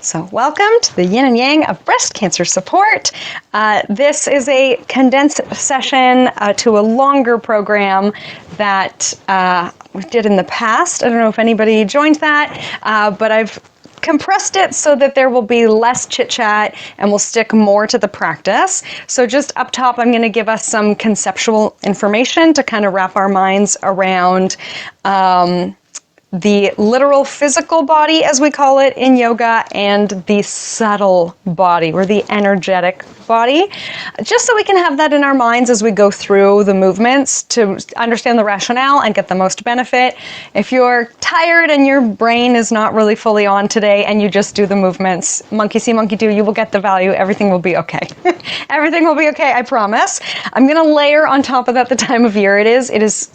So welcome to the yin and yang of breast cancer support. This is a condensed session to a longer program that we did in the past. I don't know if anybody joined that, but I've compressed it so that there will be less chit-chat and we'll stick more to the practice. So just up top, I'm going to give us some conceptual information to kind of wrap our minds around the literal physical body, as we call it in yoga, and the subtle body, or the energetic body, just so we can have that in our minds as we go through the movements to understand the rationale and get the most benefit. If you're tired and your brain is not really fully on today and you just do the movements, monkey see, monkey do, you will get the value. Everything will be okay. Everything will be okay, I promise. I'm going to layer on top of that the time of year it is. It is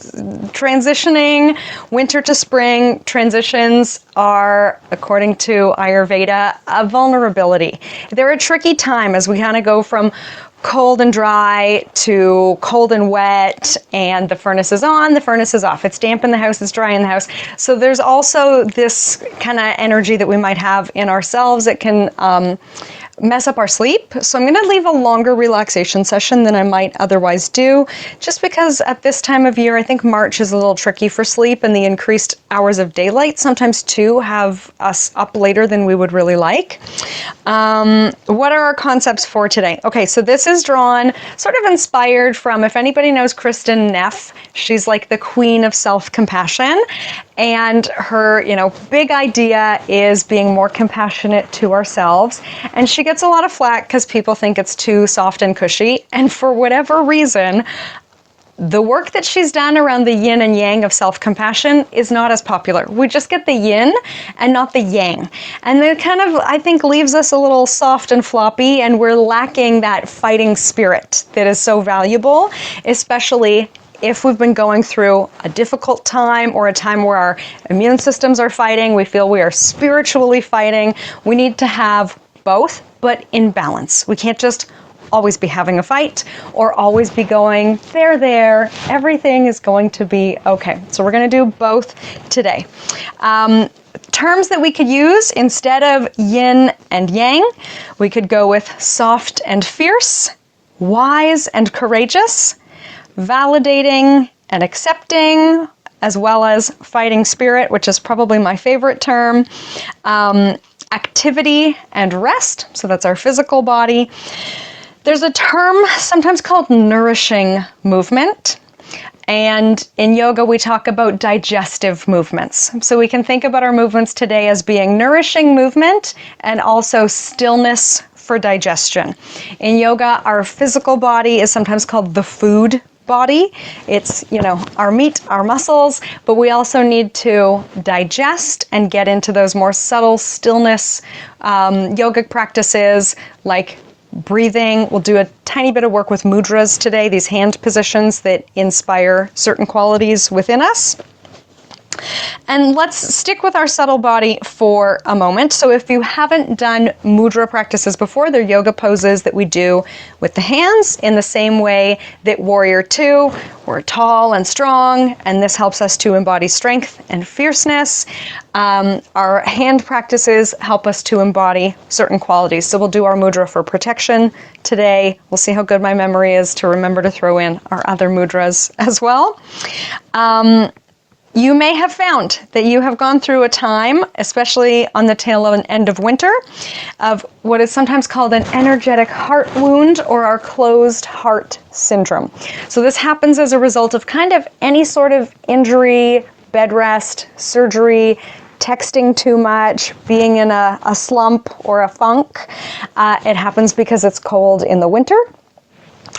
transitioning winter to spring. Transitions are, according to Ayurveda, a vulnerability. They're a tricky time as we kind of go from cold and dry to cold and wet, and the furnace is on, the furnace is off. It's damp in the house, it's dry in the house. So there's also this kind of energy that we might have in ourselves that can mess up our sleep. So I'm going to leave a longer relaxation session than I might otherwise do, just because at this time of year, I think March is a little tricky for sleep, and the increased hours of daylight sometimes too have us up later than we would really like. What are our concepts for today? Okay, so this is drawn, sort of inspired from, if anybody knows Kristin Neff, she's like the queen of self-compassion, and her, big idea is being more compassionate to ourselves. And she gets a lot of flack because people think it's too soft and cushy. And for whatever reason, the work that she's done around the yin and yang of self-compassion is not as popular. We just get the yin and not the yang. And that kind of, I think, leaves us a little soft and floppy, and we're lacking that fighting spirit that is so valuable, especially if we've been going through a difficult time or a time where our immune systems are fighting, we feel we are spiritually fighting. We need to have both, but in balance. We can't just always be having a fight or always be going, there, everything is going to be okay. So we're going to do both today. Terms that we could use instead of yin and yang, we could go with soft and fierce, wise and courageous, validating and accepting, as well as fighting spirit, which is probably my favorite term, activity and rest, so that's our physical body. There's a term sometimes called nourishing movement, and in yoga we talk about digestive movements. So we can think about our movements today as being nourishing movement and also stillness for digestion. In yoga, our physical body is sometimes called the food body. It's, our meat, our muscles, but we also need to digest and get into those more subtle stillness yogic practices like breathing. We'll do a tiny bit of work with mudras today, these hand positions that inspire certain qualities within us. And let's stick with our subtle body for a moment. So if you haven't done mudra practices before, they're yoga poses that we do with the hands in the same way that Warrior Two, we're tall and strong, and this helps us to embody strength and fierceness. Our hand practices help us to embody certain qualities. So we'll do our mudra for protection today. We'll see how good my memory is to remember to throw in our other mudras as well. You may have found that you have gone through a time, especially on the tail end of winter, of what is sometimes called an energetic heart wound or our closed heart syndrome. So this happens as a result of kind of any sort of injury, bed rest, surgery, texting too much, being in a slump or a funk. It happens because it's cold in the winter.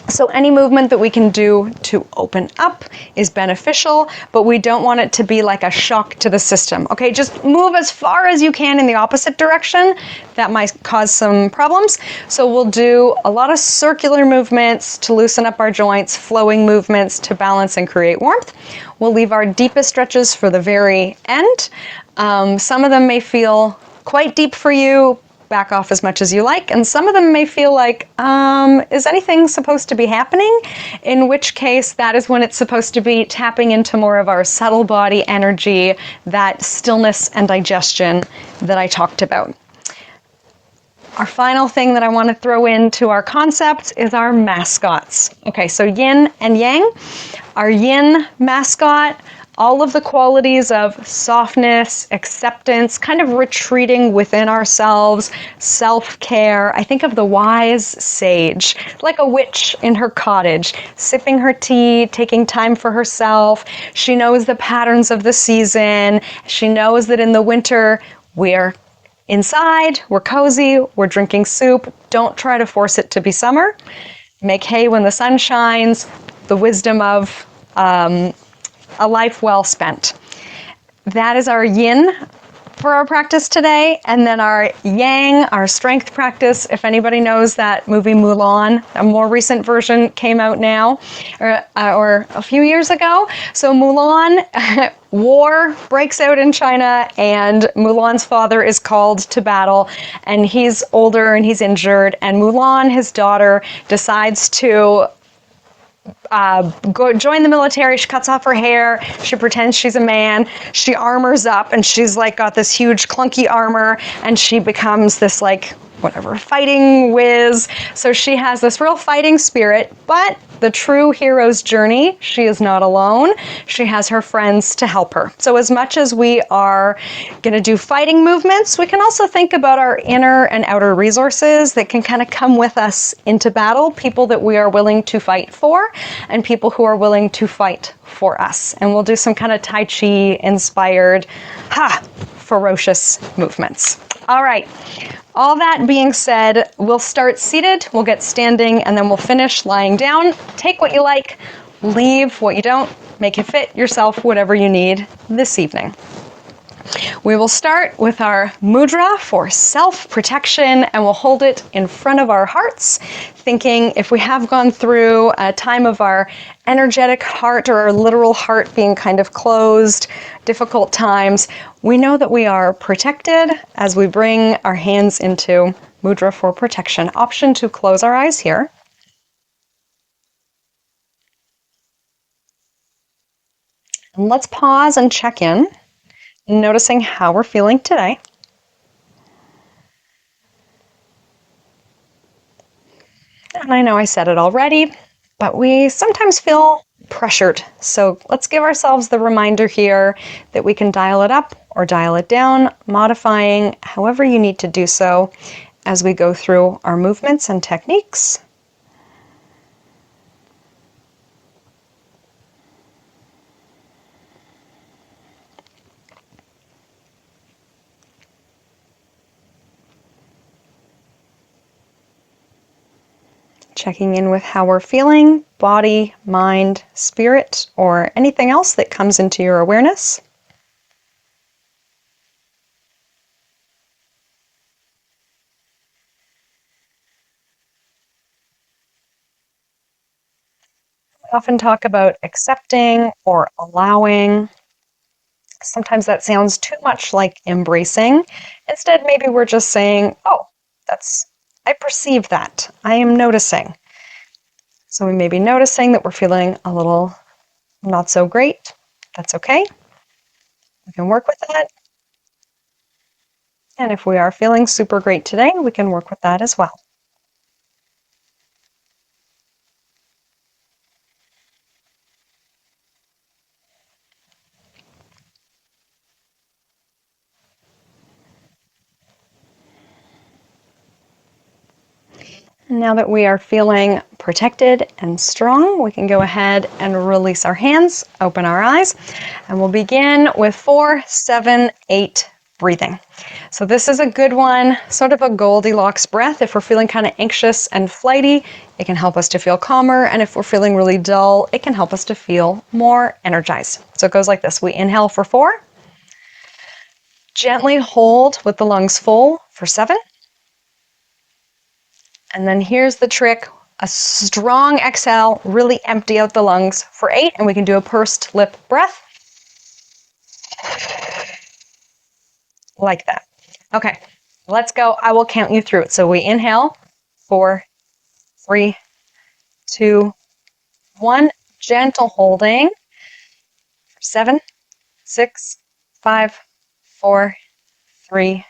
So any movement that we can do to open up is beneficial, but we don't want it to be like a shock to the system. Okay, just move as far as you can in the opposite direction. That might cause some problems. So we'll do a lot of circular movements to loosen up our joints, flowing movements to balance and create warmth. We'll leave our deepest stretches for the very end. Some of them may feel quite deep for you. Back off as much as you like, and some of them may feel like, is anything supposed to be happening? In which case, that is when it's supposed to be tapping into more of our subtle body energy, that stillness and digestion that I talked about. Our final thing that I want to throw into our concept is our mascots. Okay, so yin and yang. Our yin mascot, all of the qualities of softness, acceptance, kind of retreating within ourselves, self-care. I think of the wise sage, like a witch in her cottage, sipping her tea, taking time for herself. She knows the patterns of the season. She knows that in the winter, we're inside, we're cozy, we're drinking soup. Don't try to force it to be summer. Make hay when the sun shines. The wisdom of a life well spent. That is our yin for our practice today. And then our yang, our strength practice. If anybody knows that movie Mulan, a more recent version came out now, or a few years ago. So Mulan, war breaks out in China, and Mulan's father is called to battle, and he's older and he's injured. And Mulan, his daughter, decides to go join the military. She cuts off her hair. She pretends she's a man. She armors up, and she's like got this huge clunky armor, and she becomes this like whatever fighting whiz. So she has this real fighting spirit, but the true hero's journey, she is not alone. She has her friends to help her. So as much as we are going to do fighting movements, we can also think about our inner and outer resources that can kind of come with us into battle, people that we are willing to fight for and people who are willing to fight for us. And we'll do some kind of Tai Chi inspired, ferocious movements. All right. All that being said, we'll start seated, we'll get standing, and then we'll finish lying down. Take what you like, leave what you don't, make it fit yourself, whatever you need this evening. We will start with our mudra for self-protection, and we'll hold it in front of our hearts, thinking if we have gone through a time of our energetic heart or our literal heart being kind of closed, difficult times, we know that we are protected as we bring our hands into mudra for protection. Option to close our eyes here. And let's pause and check in, noticing how we're feeling today. And I know I said it already, but we sometimes feel pressured. So let's give ourselves the reminder here that we can dial it up or dial it down, modifying however you need to do so as we go through our movements and techniques. Checking in with how we're feeling, body, mind, spirit, or anything else that comes into your awareness. We often talk about accepting or allowing. Sometimes that sounds too much like embracing. Instead, maybe we're just saying, oh, I perceive that. I am noticing. So we may be noticing that we're feeling a little not so great. That's okay. We can work with that. And if we are feeling super great today, we can work with that as well. Now that we are feeling protected and strong, we can go ahead and release our hands, open our eyes, and we'll begin with 4, 7, 8 breathing. So this is a good one, sort of a Goldilocks breath. If we're feeling kind of anxious and flighty, it can help us to feel calmer. And if we're feeling really dull, it can help us to feel more energized. So it goes like this. We inhale for 4, gently hold with the lungs full for 7. And then here's the trick, a strong exhale, really empty out the lungs for 8, and we can do a pursed lip breath. Like that. Okay, let's go. I will count you through it. So we inhale, 4, 3, 2, 1, gentle holding, 7, 6, 5, 4, 3,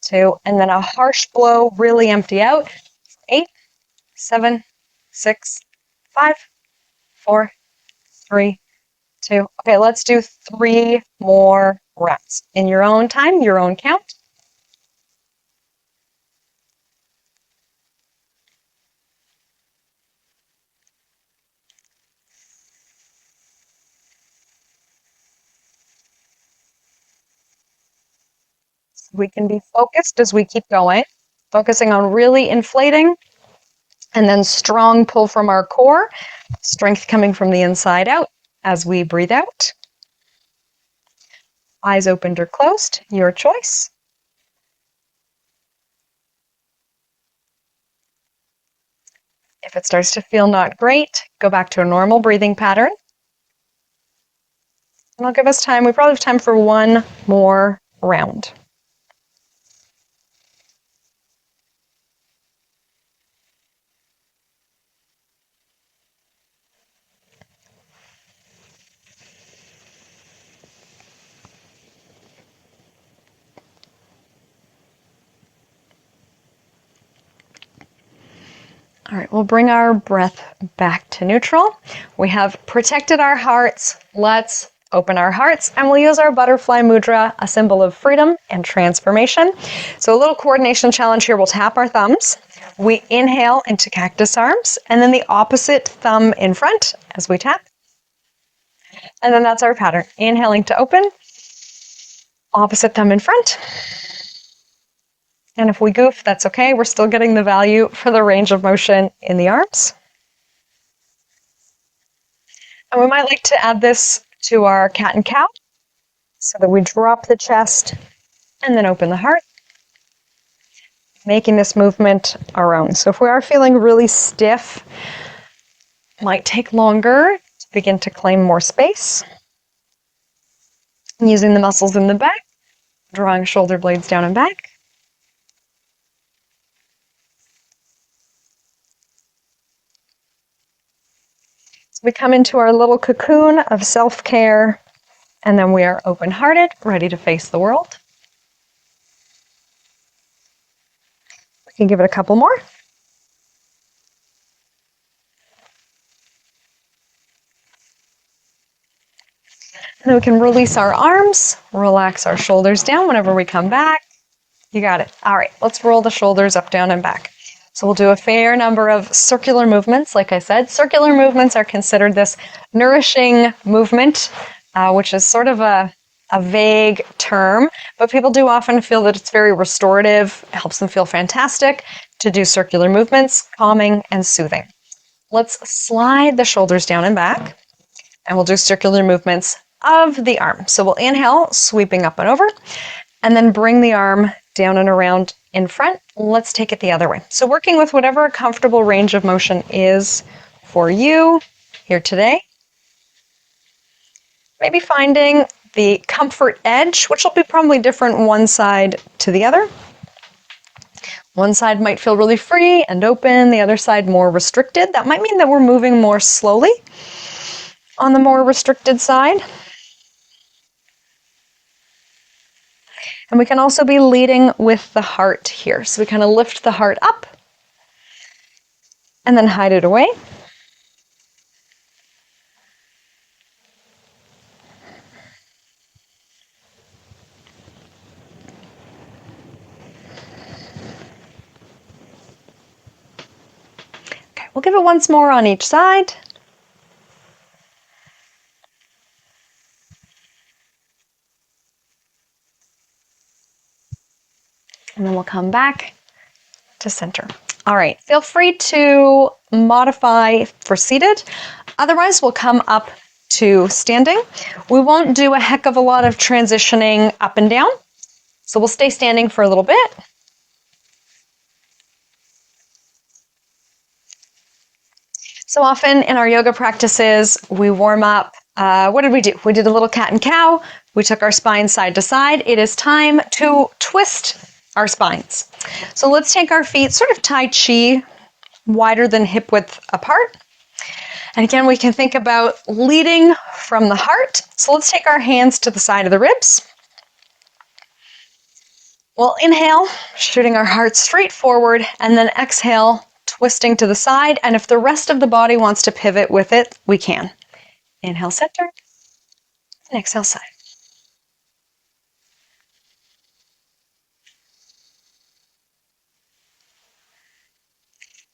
2, and then a harsh blow, really empty out. 8, 7, 6, 5, 4, 3, 2. Okay, let's do 3 more rounds in your own time, your own count. We can be focused as we keep going, focusing on really inflating, and then strong pull from our core, strength coming from the inside out as we breathe out. Eyes opened or closed, your choice. If it starts to feel not great, go back to a normal breathing pattern. And I'll give us time. We probably have time for 1 more round. All right, we'll bring our breath back to neutral. We have protected our hearts. Let's open our hearts, and we'll use our butterfly mudra, a symbol of freedom and transformation. So a little coordination challenge here. We'll tap our thumbs. We inhale into cactus arms, and then the opposite thumb in front as we tap. And then that's our pattern. Inhaling to open, opposite thumb in front. And if we goof, that's okay. We're still getting the value for the range of motion in the arms. And we might like to add this to our cat and cow so that we drop the chest and then open the heart, making this movement our own. So if we are feeling really stiff, it might take longer to begin to claim more space. Using the muscles in the back, drawing shoulder blades down and back. We come into our little cocoon of self-care, and then we are open-hearted, ready to face the world. We can give it a couple more. And then we can release our arms, relax our shoulders down whenever we come back. You got it. All right, let's roll the shoulders up, down, and back. So we'll do a fair number of circular movements. Like I said, circular movements are considered this nourishing movement, which is sort of a vague term, but people do often feel that it's very restorative. It helps them feel fantastic to do circular movements, calming and soothing. Let's slide the shoulders down and back, and we'll do circular movements of the arm. So we'll inhale, sweeping up and over, and then bring the arm down and around in front. Let's take it the other way. So working with whatever a comfortable range of motion is for you here today. Maybe finding the comfort edge, which will be probably different one side to the other. One side might feel really free and open, the other side more restricted. That might mean that we're moving more slowly on the more restricted side. And we can also be leading with the heart here. So we kind of lift the heart up and then hide it away. Okay, we'll give it once more on each side. And then we'll come back to center. All right, feel free to modify for seated. Otherwise, we'll come up to standing. We won't do a heck of a lot of transitioning up and down. So we'll stay standing for a little bit. So often in our yoga practices, we warm up. What did we do? We did a little cat and cow. We took our spine side to side. It is time to twist our spines. So let's take our feet sort of Tai Chi, wider than hip width apart. And again, we can think about leading from the heart. So let's take our hands to the side of the ribs. We'll inhale, shooting our heart straight forward, and then exhale, twisting to the side. And if the rest of the body wants to pivot with it, we can. Inhale, center, and exhale, side.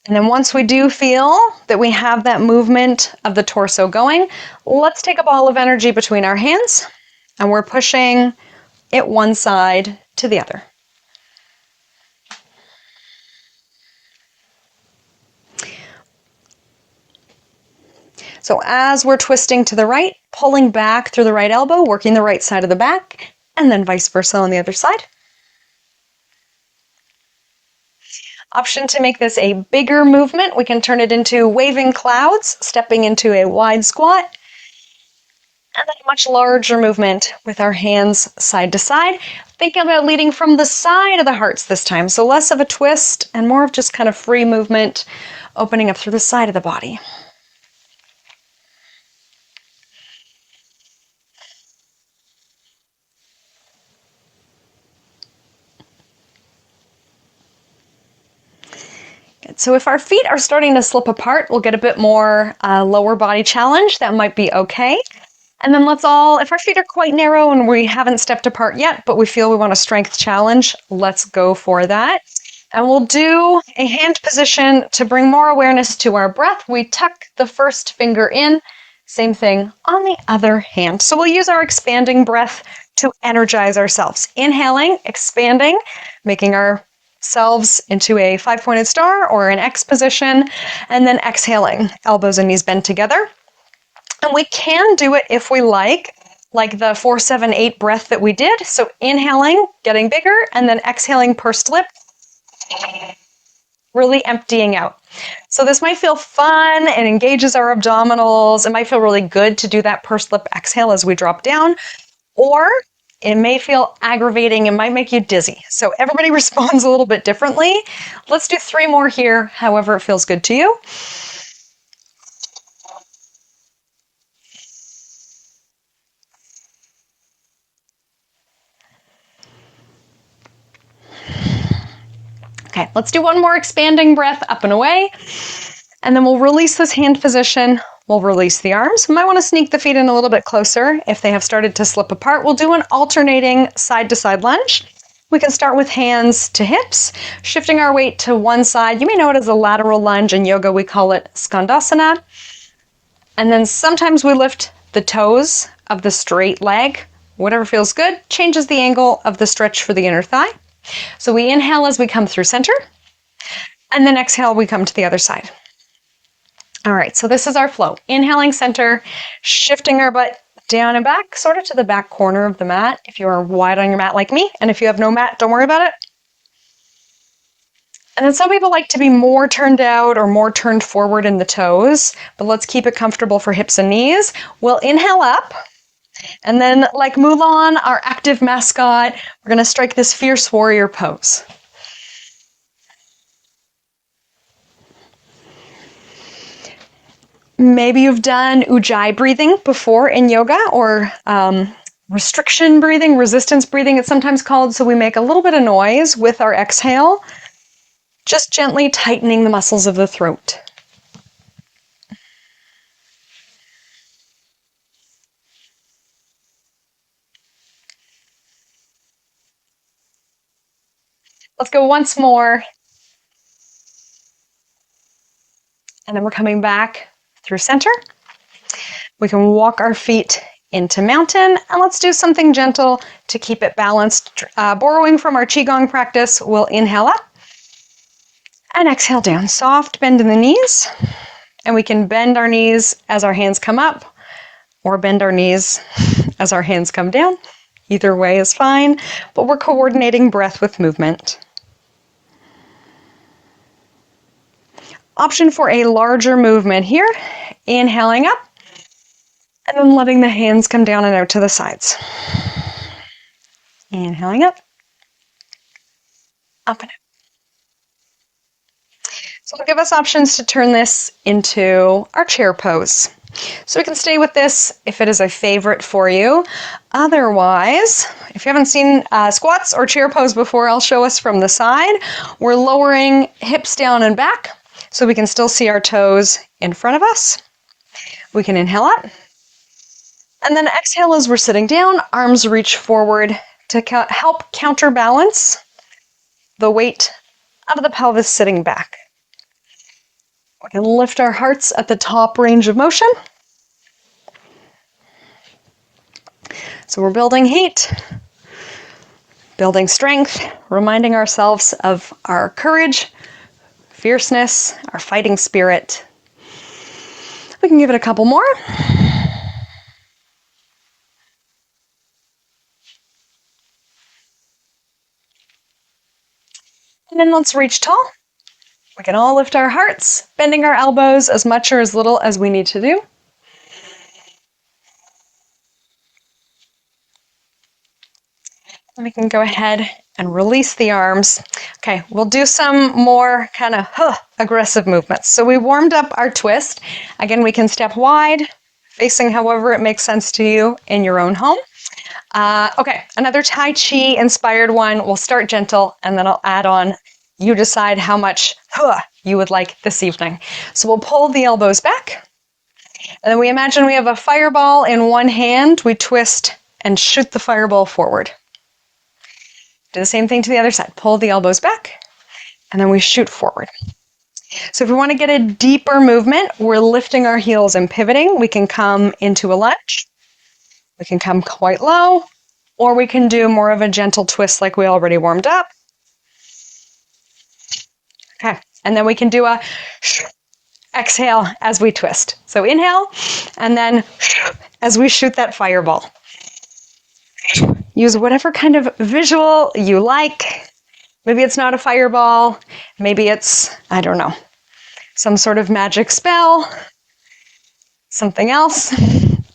And then once we do feel that we have that movement of the torso going, let's take a ball of energy between our hands, and we're pushing it one side to the other. So as we're twisting to the right, pulling back through the right elbow, working the right side of the back, and then vice versa on the other side. Option to make this a bigger movement, we can turn it into waving clouds, stepping into a wide squat, and then a much larger movement with our hands side to side. Thinking about leading from the side of the hearts this time, so less of a twist and more of just kind of free movement, opening up through the side of the body. So if our feet are starting to slip apart, we'll get a bit more lower body challenge. That might be okay. And then if our feet are quite narrow and we haven't stepped apart yet, but we feel we want a strength challenge, let's go for that. And we'll do a hand position to bring more awareness to our breath. We tuck the first finger in, same thing on the other hand. So we'll use our expanding breath to energize ourselves. Inhaling, expanding, making ourselves into a 5-pointed star or an X position, and then exhaling, elbows and knees bent together. And we can do it if we like the 4-7-8 breath that we did. So inhaling, getting bigger, and then exhaling, pursed lip, really emptying out. So this might feel fun and engages our abdominals. It might feel really good to do that pursed lip exhale as we drop down, or it may feel aggravating. It might make you dizzy. So everybody responds a little bit differently. Let's do 3 more here, however it feels good to you. Okay, let's do one more expanding breath up and away. And then we'll release this hand position. We'll release the arms. We might want to sneak the feet in a little bit closer if they have started to slip apart. We'll do an alternating side-to-side lunge. We can start with hands to hips, shifting our weight to one side. You may know it as a lateral lunge. In yoga, we call it Skandasana. And then sometimes we lift the toes of the straight leg. Whatever feels good, changes the angle of the stretch for the inner thigh. So we inhale as we come through center, and then exhale, we come to the other side. All right, so this is our flow. Inhaling center, shifting our butt down and back, sort of to the back corner of the mat, if you are wide on your mat like me. And if you have no mat, don't worry about it. And then some people like to be more turned out or more turned forward in the toes, but let's keep it comfortable for hips and knees. We'll inhale up. And then, like Mulan, our active mascot, we're going to strike this fierce warrior pose. Maybe you've done Ujjayi breathing before in yoga, or restriction breathing, resistance breathing, it's sometimes called. So we make a little bit of noise with our exhale, just gently tightening the muscles of the throat. Let's go once more. And then we're coming back through center. We can walk our feet into mountain, and let's do something gentle to keep it balanced. Borrowing from our Qigong practice, we'll inhale up and exhale down. Soft bend in the knees, and we can bend our knees as our hands come up, or bend our knees as our hands come down. Either way is fine, but we're coordinating breath with movement. Option for a larger movement here, inhaling up, and then letting the hands come down and out to the sides. Inhaling up and out. So it'll give us options to turn this into our chair pose. So we can stay with this if it is a favorite for you. Otherwise, If you haven't seen squats or chair pose before, I'll show us from the side. We're lowering hips down and back so we can still see our toes in front of us. We can inhale up. And then exhale as we're sitting down, arms reach forward to help counterbalance the weight out of the pelvis sitting back. We can lift our hearts at the top range of motion. So we're building heat, building strength, reminding ourselves of our courage, fierceness, our fighting spirit. We can give it a couple more. And then let's reach tall. We can all lift our hearts, bending our elbows as much or as little as we need to do. And we can go ahead and release the arms. Okay, we'll do some more kind of aggressive movements. So we warmed up our twist. Again, we can step wide, facing however it makes sense to you in your own home. Okay, another Tai Chi inspired one. We'll start gentle and then I'll add on. You decide how much you would like this evening. So we'll pull the elbows back. And then we imagine we have a fireball in one hand. We twist and shoot the fireball forward. Do the same thing to the other side. Pull the elbows back and then we shoot forward. So if we want to get a deeper movement, we're lifting our heels and pivoting. We can come into a lunge. We can come quite low, or we can do more of a gentle twist like we already warmed up. Okay, and then we can do a exhale as we twist. So inhale, and then as we shoot that fireball. Use whatever kind of visual you like. Maybe it's not a fireball. Maybe it's, I don't know, some sort of magic spell, something else.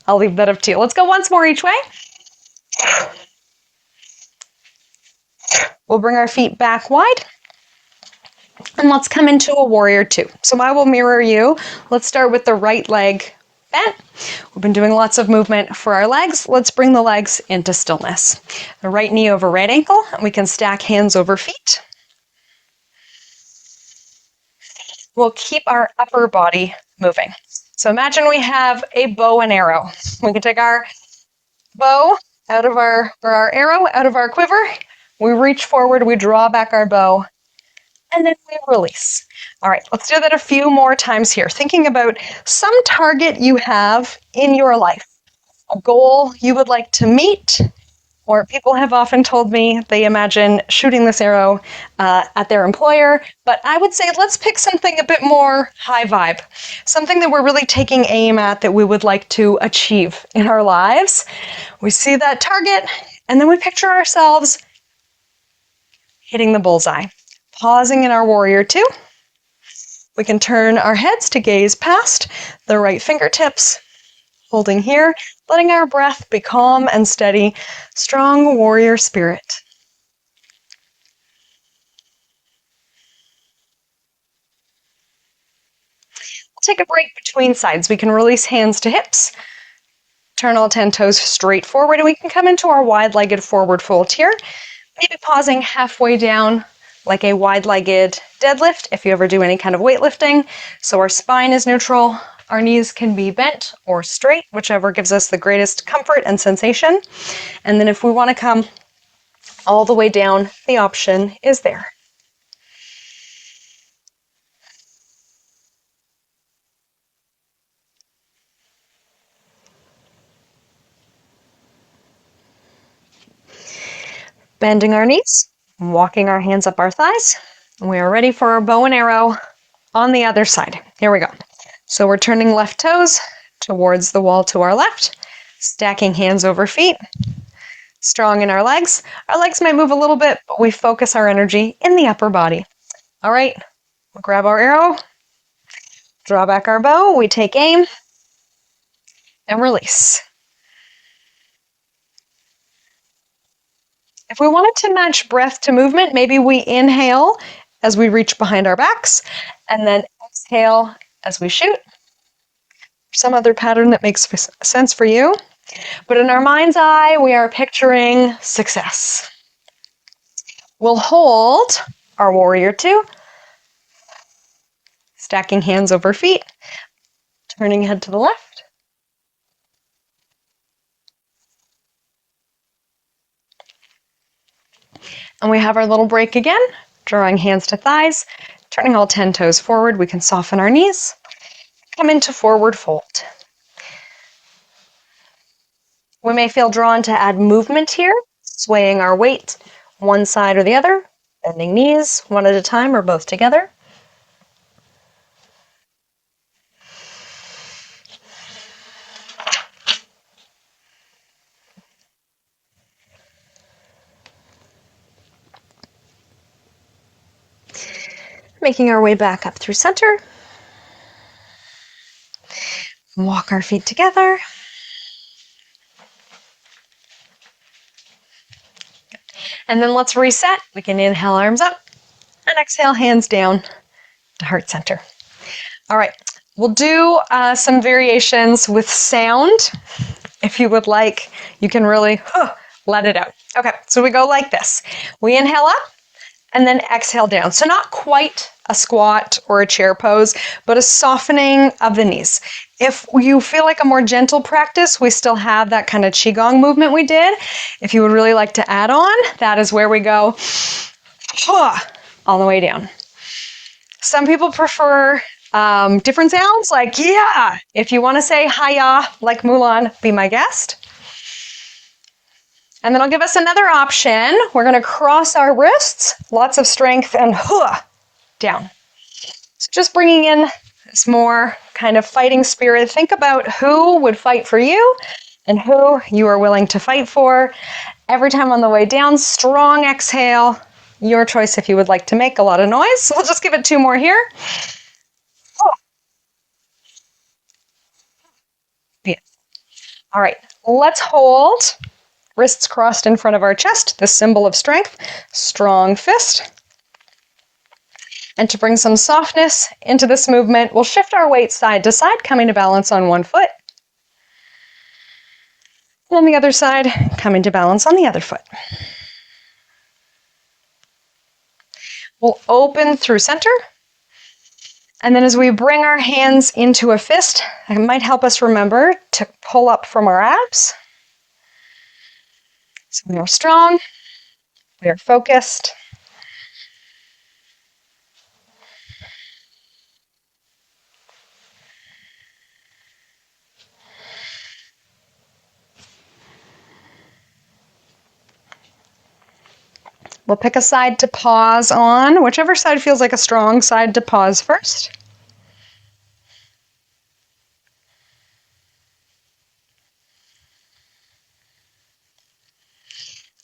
I'll leave that up to you. Let's go once more each way. We'll bring our feet back wide. And let's come into a warrior two. So I will mirror you. Let's start with the right leg bent. We've been doing lots of movement for our legs. Let's bring the legs into stillness. The right knee over right ankle. And we can stack hands over feet. We'll keep our upper body moving. So imagine we have a bow and arrow. We can take our bow out of our arrow out of our quiver. We reach forward, we draw back our bow, and then we release. All right, let's do that a few more times here. Thinking about some target you have in your life, a goal you would like to meet, or people have often told me they imagine shooting this arrow at their employer. But I would say let's pick something a bit more high vibe, something that we're really taking aim at that we would like to achieve in our lives. We see that target, and then we picture ourselves hitting the bullseye. Pausing in our warrior two. We can turn our heads to gaze past the right fingertips. Holding here, letting our breath be calm and steady, strong warrior spirit. We'll take a break between sides. We can release hands to hips, turn all 10 toes straight forward, and we can come into our wide-legged forward fold here, maybe pausing halfway down like a wide-legged deadlift if you ever do any kind of weightlifting. So our spine is neutral. Our knees can be bent or straight, whichever gives us the greatest comfort and sensation. And then if we want to come all the way down, the option is there. Bending our knees, walking our hands up our thighs. We are ready for our bow and arrow on the other side. Here we go. So we're turning left toes towards the wall to our left, stacking hands over feet, strong in our legs. Our legs might move a little bit, but we focus our energy in the upper body. All right, we'll grab our arrow, draw back our bow, we take aim, and release. If we wanted to match breath to movement, maybe we inhale as we reach behind our backs, and then exhale as we shoot. Some other pattern that makes sense for you. But in our mind's eye, we are picturing success. We'll hold our warrior two, stacking hands over feet, turning head to the left. And we have our little break again, drawing hands to thighs, turning all 10 toes forward. We can soften our knees, come into forward fold. We may feel drawn to add movement here, swaying our weight one side or the other, bending knees one at a time or both together. Making our way back up through center. Walk our feet together. And then let's reset. We can inhale, arms up, and exhale, hands down to heart center. All right, we'll do some variations with sound. If you would like, you can really let it out. Okay, so we go like this. We inhale up and then exhale down. So not quite a squat or a chair pose, but a softening of the knees. If you feel like a more gentle practice, we still have that kind of Qigong movement we did. If you would really like to add on, that is where we go all the way down. Some people prefer different sounds like yeah. If you want to say hiya like Mulan, be my guest. And then I'll give us another option. We're going to cross our wrists, lots of strength, and down. So just bringing in this more kind of fighting spirit. Think about who would fight for you and who you are willing to fight for. Every time on the way down, strong exhale. Your choice if you would like to make a lot of noise. So we'll just give it 2 more here. Yeah. All right, let's hold. Wrists crossed in front of our chest, the symbol of strength. Strong fist. And to bring some softness into this movement, we'll shift our weight side to side, coming to balance on one foot. And on the other side, coming to balance on the other foot. We'll open through center. And then as we bring our hands into a fist, it might help us remember to pull up from our abs. So we are strong, we are focused. We'll pick a side to pause on, whichever side feels like a strong side to pause first.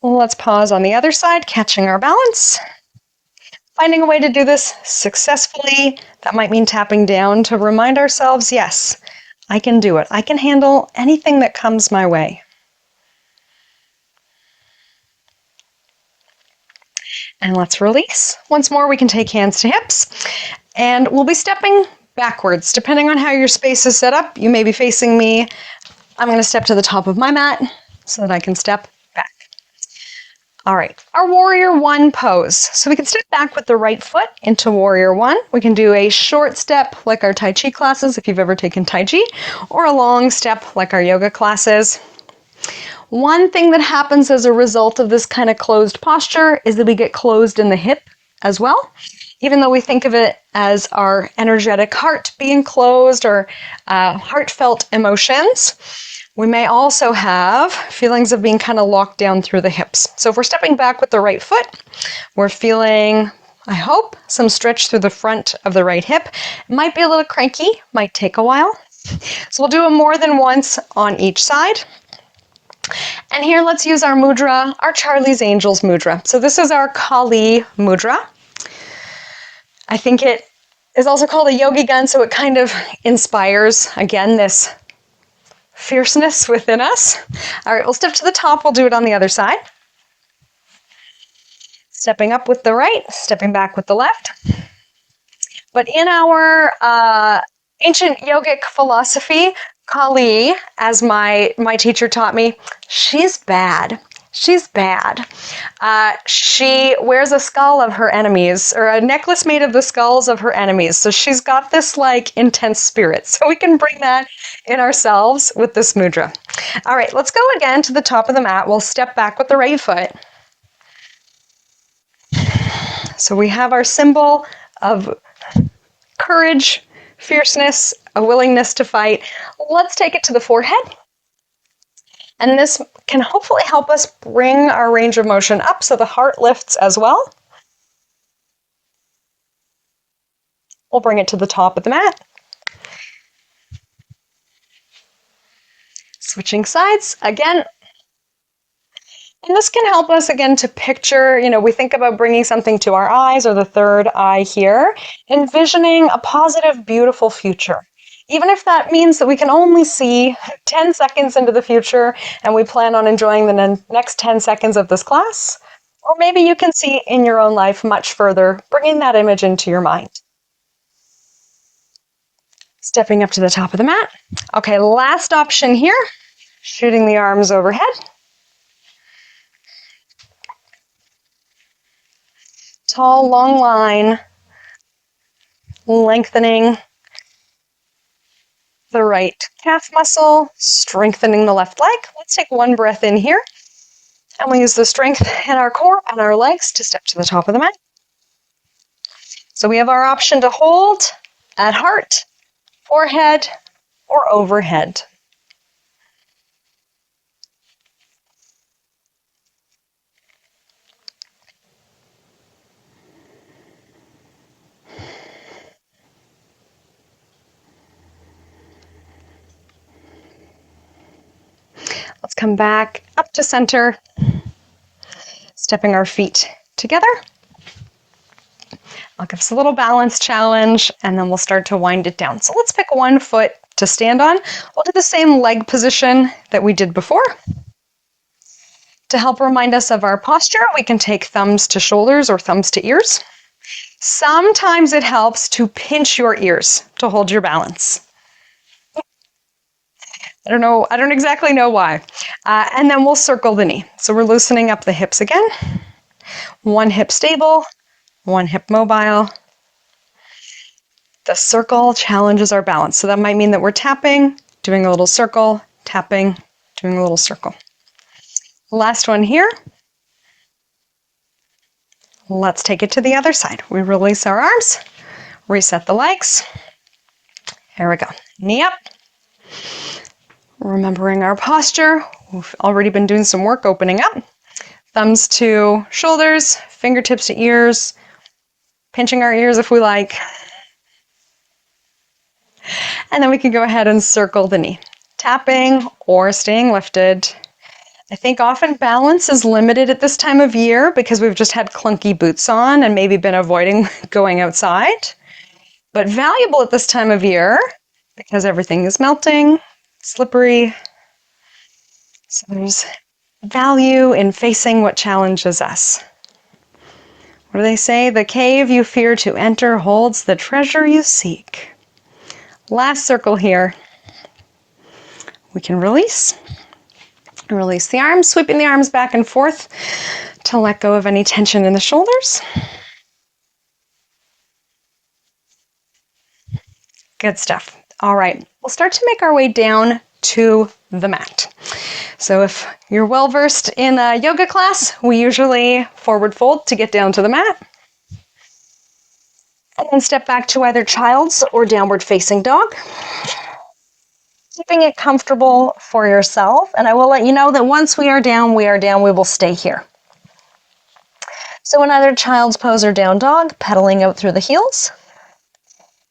Let's pause on the other side, catching our balance. Finding a way to do this successfully. That might mean tapping down to remind ourselves, yes, I can do it. I can handle anything that comes my way. And let's release. Once more, we can take hands to hips. And we'll be stepping backwards. Depending on how your space is set up, you may be facing me. I'm going to step to the top of my mat so that I can step back. All right, our warrior one pose. So we can step back with the right foot into warrior one. We can do a short step like our Tai Chi classes, if you've ever taken Tai Chi, or a long step like our yoga classes. One thing that happens as a result of this kind of closed posture is that we get closed in the hip as well. Even though we think of it as our energetic heart being closed or heartfelt emotions, we may also have feelings of being kind of locked down through the hips. So if we're stepping back with the right foot, we're feeling, I hope, some stretch through the front of the right hip. It might be a little cranky, might take a while. So we'll do it more than once on each side. And here let's use our mudra, our Charlie's Angels mudra. So this is our Kali mudra. I think it is also called a yogi gun, so it kind of inspires, again, this fierceness within us. All right, we'll step to the top. We'll do it on the other side. Stepping up with the right, stepping back with the left. But in our ancient yogic philosophy, Kali, as my teacher taught me, she's bad. She's bad. She wears a skull of her enemies, or a necklace made of the skulls of her enemies. So she's got this like intense spirit. So we can bring that in ourselves with this mudra. All right, let's go again to the top of the mat. We'll step back with the right foot. So we have our symbol of courage, fierceness, a willingness to fight. Let's take it to the forehead. And this can hopefully help us bring our range of motion up so the heart lifts as well. We'll bring it to the top of the mat. Switching sides again. And this can help us again to picture, we think about bringing something to our eyes or the third eye here, envisioning a positive, beautiful future. Even if that means that we can only see 10 seconds into the future and we plan on enjoying the next 10 seconds of this class, or maybe you can see in your own life much further, bringing that image into your mind. Stepping up to the top of the mat. Okay, last option here, shooting the arms overhead. Tall, long line, lengthening the right calf muscle, strengthening the left leg. Let's take one breath in here, and we'll use the strength in our core and our legs to step to the top of the mat. So we have our option to hold at heart, forehead, or overhead. Let's come back up to center, stepping our feet together. I'll give us a little balance challenge, and then we'll start to wind it down. So let's pick one foot to stand on. We'll do the same leg position that we did before. To help remind us of our posture, we can take thumbs to shoulders or thumbs to ears. Sometimes it helps to pinch your ears to hold your balance. I don't exactly know why. And then we'll circle the knee. So we're loosening up the hips again. One hip stable, one hip mobile. The circle challenges our balance. So that might mean that we're tapping, doing a little circle, tapping, doing a little circle. Last one here. Let's take it to the other side. We release our arms, reset the legs. Here we go. Knee up. Remembering our posture. We've already been doing some work opening up. Thumbs to shoulders, fingertips to ears, pinching our ears if we like. And then we can go ahead and circle the knee, tapping or staying lifted. I think often balance is limited at this time of year because we've just had clunky boots on and maybe been avoiding going outside. But valuable at this time of year because everything is melting, slippery. So there's value in facing what challenges us. What do they say? The cave you fear to enter holds the treasure you seek. Last circle here. We can release. Release the arms, sweeping the arms back and forth to let go of any tension in the shoulders. Good stuff. All right, we'll start to make our way down to the mat. So if you're well versed in a yoga class, we usually forward fold to get down to the mat. And then step back to either child's or downward facing dog. Keeping it comfortable for yourself. And I will let you know that once we are down, we will stay here. So in either child's pose or down dog, pedaling out through the heels.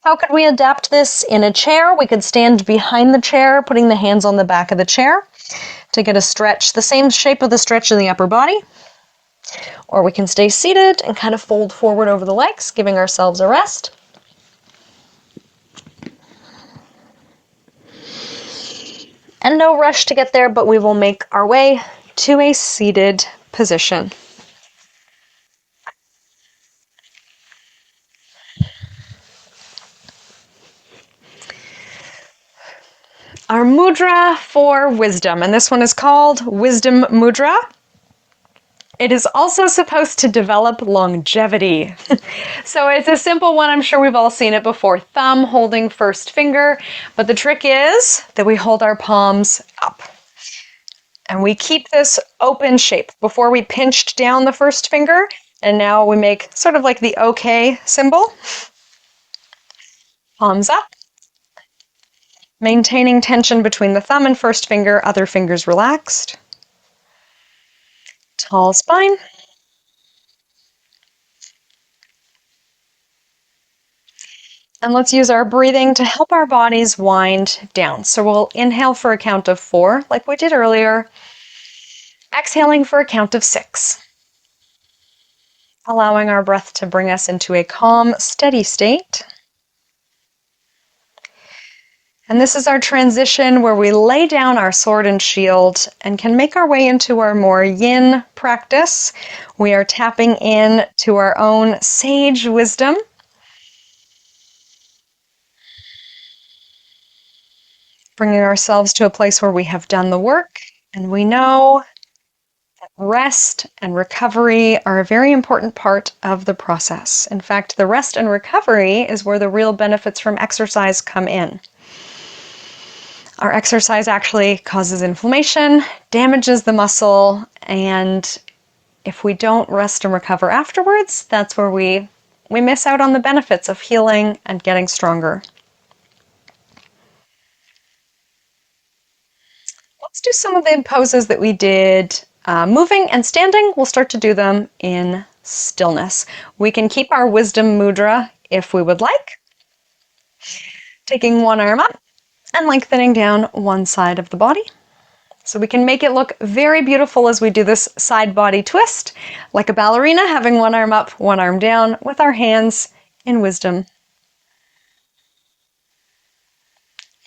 How could we adapt this in a chair? We could stand behind the chair, putting the hands on the back of the chair to get a stretch, the same shape of the stretch in the upper body. Or we can stay seated and kind of fold forward over the legs, giving ourselves a rest. And no rush to get there, but we will make our way to a seated position. our mudra for wisdom, and this one is called Wisdom Mudra. It is also supposed to develop longevity. So it's a simple one. I'm sure we've all seen it before. Thumb holding first finger. But the trick is that we hold our palms up. And we keep this open shape. Before we pinched down the first finger, and now we make sort of like the OK symbol. Palms up. Maintaining tension between the thumb and first finger, other fingers relaxed. Tall spine. And let's use our breathing to help our bodies wind down. So we'll inhale for a count of 4, like we did earlier. Exhaling for a count of 6. Allowing our breath to bring us into a calm, steady state. And this is our transition where we lay down our sword and shield and can make our way into our more yin practice. We are tapping in to our own sage wisdom. Bringing ourselves to a place where we have done the work and we know that rest and recovery are a very important part of the process. In fact, the rest and recovery is where the real benefits from exercise come in. Our exercise actually causes inflammation, damages the muscle, and if we don't rest and recover afterwards, that's where we miss out on the benefits of healing and getting stronger. Let's do some of the poses that we did moving and standing. We'll start to do them in stillness. We can keep our wisdom mudra if we would like. Taking one arm up and lengthening down one side of the body. So we can make it look very beautiful as we do this side body twist, like a ballerina, having one arm up, one arm down, with our hands in wisdom.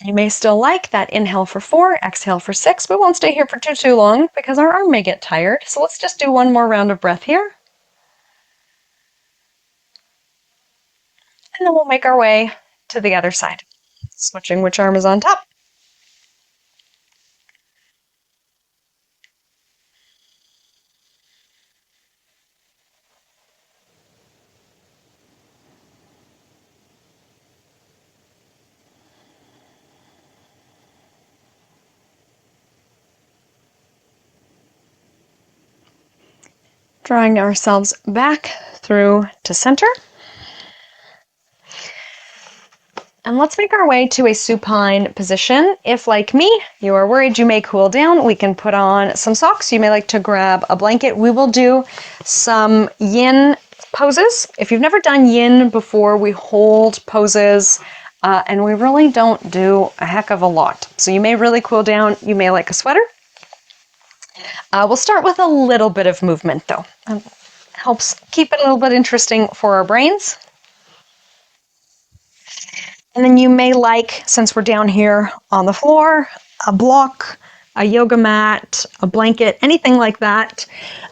You may still like that inhale for 4, exhale for 6. We won't stay here for too long because our arm may get tired. So let's just do one more round of breath here. And then we'll make our way to the other side, switching which arm is on top. Drawing ourselves back through to center. And let's make our way to a supine position. If, like me, you are worried you may cool down, we can put on some socks. You may like to grab a blanket. We will do some yin poses. If you've never done yin before, we hold poses and we really don't do a heck of a lot. So you may really cool down. You may like a sweater. We'll start with a little bit of movement, though. Helps keep it a little bit interesting for our brains. And then you may like, since we're down here on the floor, a block, a yoga mat, a blanket, anything like that.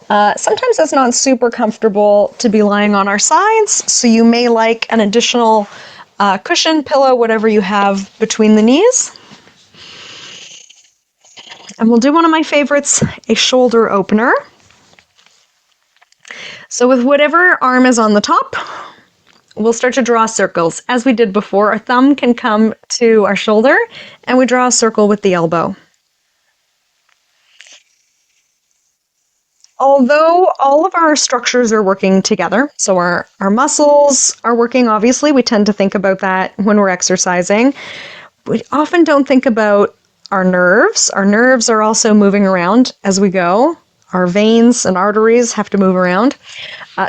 Sometimes it's not super comfortable to be lying on our sides, so you may like an additional cushion, pillow, whatever you have between the knees. And we'll do one of my favorites, a shoulder opener. So with whatever arm is on the top, we'll start to draw circles. As we did before, our thumb can come to our shoulder, and we draw a circle with the elbow. Although all of our structures are working together, so our muscles are working, obviously, we tend to think about that when we're exercising. We often don't think about our nerves. Our nerves are also moving around as we go. Our veins and arteries have to move around.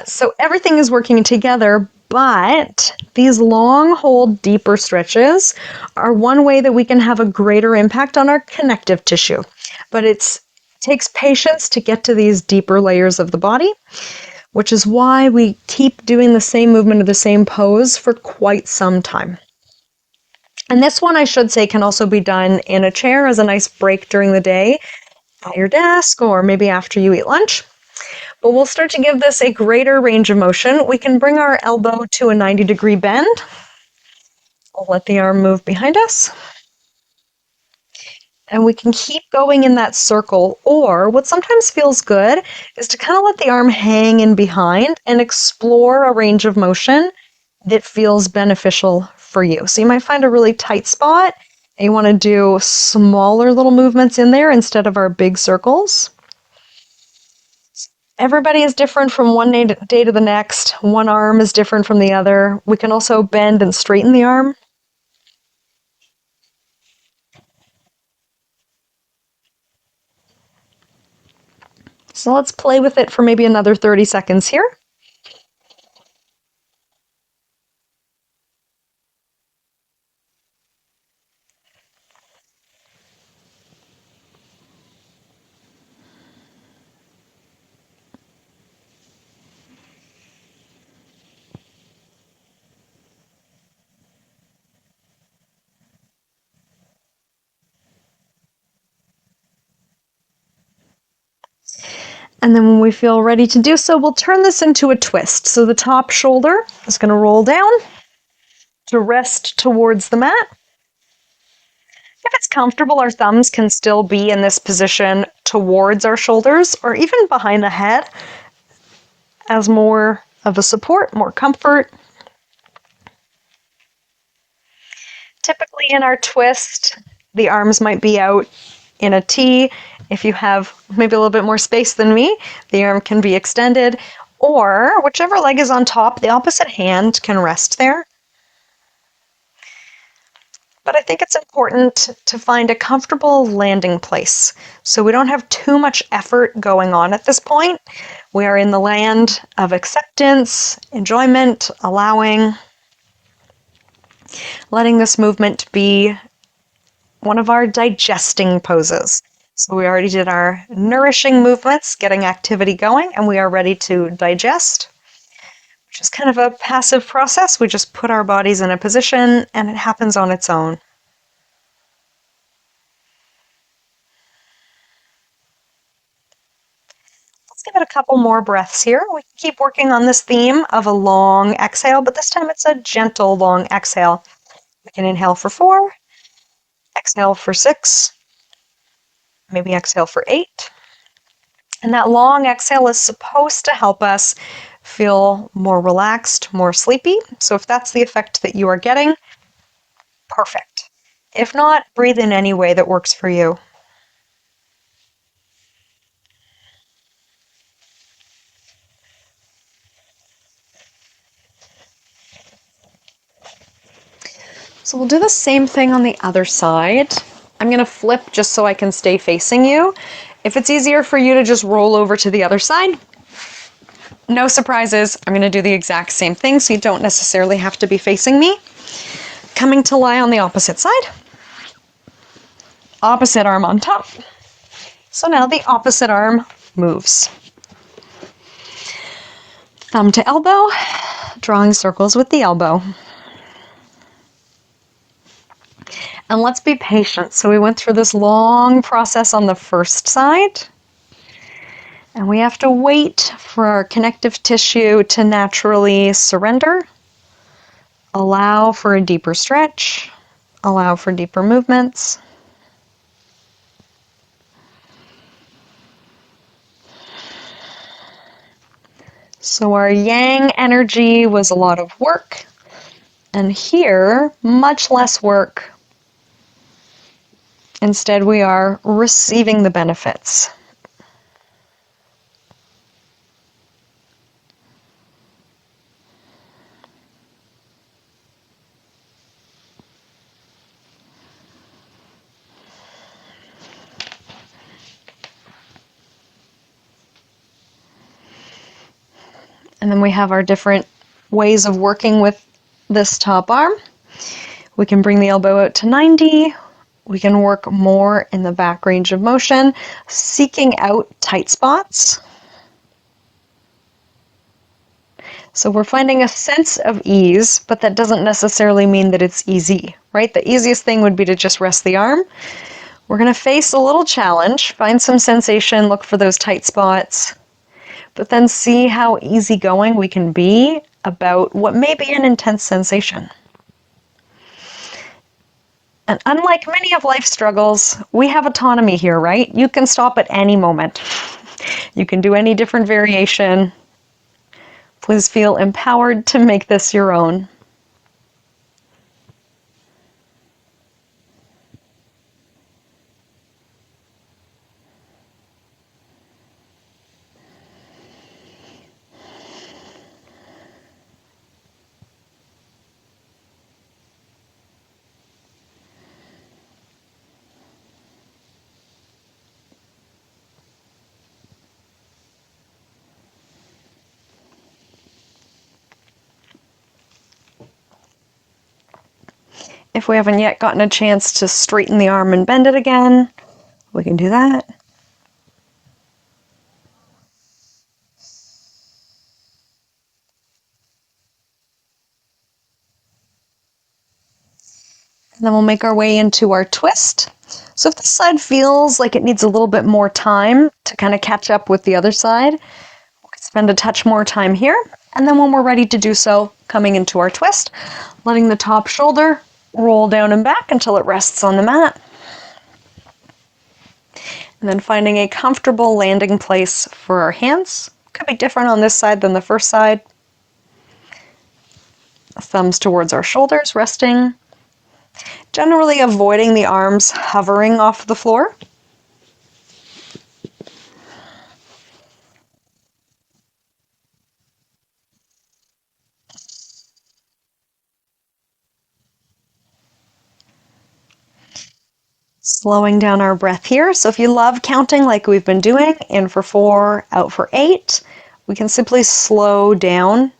So everything is working together, but these long hold, deeper stretches are one way that we can have a greater impact on our connective tissue. But it takes patience to get to these deeper layers of the body, which is why we keep doing the same movement or the same pose for quite some time. And this one, I should say, can also be done in a chair as a nice break during the day at your desk or maybe after you eat lunch. But we'll start to give this a greater range of motion. We can bring our elbow to a 90-degree bend. We'll let the arm move behind us. And we can keep going in that circle. Or what sometimes feels good is to kind of let the arm hang in behind and explore a range of motion that feels beneficial for you. So you might find a really tight spot and you want to do smaller little movements in there instead of our big circles. Everybody is different from one day to the next. One arm is different from the other. We can also bend and straighten the arm. So let's play with it for maybe another 30 seconds here. And then when we feel ready to do so, we'll turn this into a twist. So the top shoulder is going to roll down to rest towards the mat. If it's comfortable, our thumbs can still be in this position towards our shoulders or even behind the head as more of a support, more comfort. Typically in our twist, the arms might be out in a T. If you have maybe a little bit more space than me, the arm can be extended, or whichever leg is on top, the opposite hand can rest there. But I think it's important to find a comfortable landing place. So we don't have too much effort going on at this point. We are in the land of acceptance, enjoyment, allowing, letting this movement be one of our digesting poses. So we already did our nourishing movements, getting activity going, and we are ready to digest, which is kind of a passive process. We just put our bodies in a position and it happens on its own. Let's give it a couple more breaths here. We can keep working on this theme of a long exhale, but this time it's a gentle long exhale. We can inhale for 4, exhale for 6, maybe exhale for 8. And that long exhale is supposed to help us feel more relaxed, more sleepy. So if that's the effect that you are getting, perfect. If not, breathe in any way that works for you. So we'll do the same thing on the other side. I'm going to flip just so I can stay facing you. If it's easier for you to just roll over to the other side, no surprises. I'm going to do the exact same thing, so you don't necessarily have to be facing me. Coming to lie on the opposite side. Opposite arm on top. So now the opposite arm moves. Thumb to elbow, drawing circles with the elbow. And let's be patient. So we went through this long process on the first side. And we have to wait for our connective tissue to naturally surrender. Allow for a deeper stretch. Allow for deeper movements. So our yang energy was a lot of work. And here, much less work. Instead, we are receiving the benefits. And then we have our different ways of working with this top arm. We can bring the elbow out to 90. We can work more in the back range of motion, seeking out tight spots. So we're finding a sense of ease, but that doesn't necessarily mean that it's easy, right? The easiest thing would be to just rest the arm. We're going to face a little challenge, find some sensation, look for those tight spots, but then see how easygoing we can be about what may be an intense sensation. And unlike many of life's struggles, we have autonomy here, right? You can stop at any moment. You can do any different variation. Please feel empowered to make this your own. If we haven't yet gotten a chance to straighten the arm and bend it again, we can do that. And then we'll make our way into our twist. So if this side feels like it needs a little bit more time to kind of catch up with the other side, we can spend a touch more time here. And then when we're ready to do so, coming into our twist, letting the top shoulder roll down and back until it rests on the mat. And then finding a comfortable landing place for our hands. Could be different on this side than the first side. Thumbs towards our shoulders, resting. Generally avoiding the arms hovering off the floor. Slowing down our breath here. So if you love counting like we've been doing, in for 4, out for 8, we can simply slow down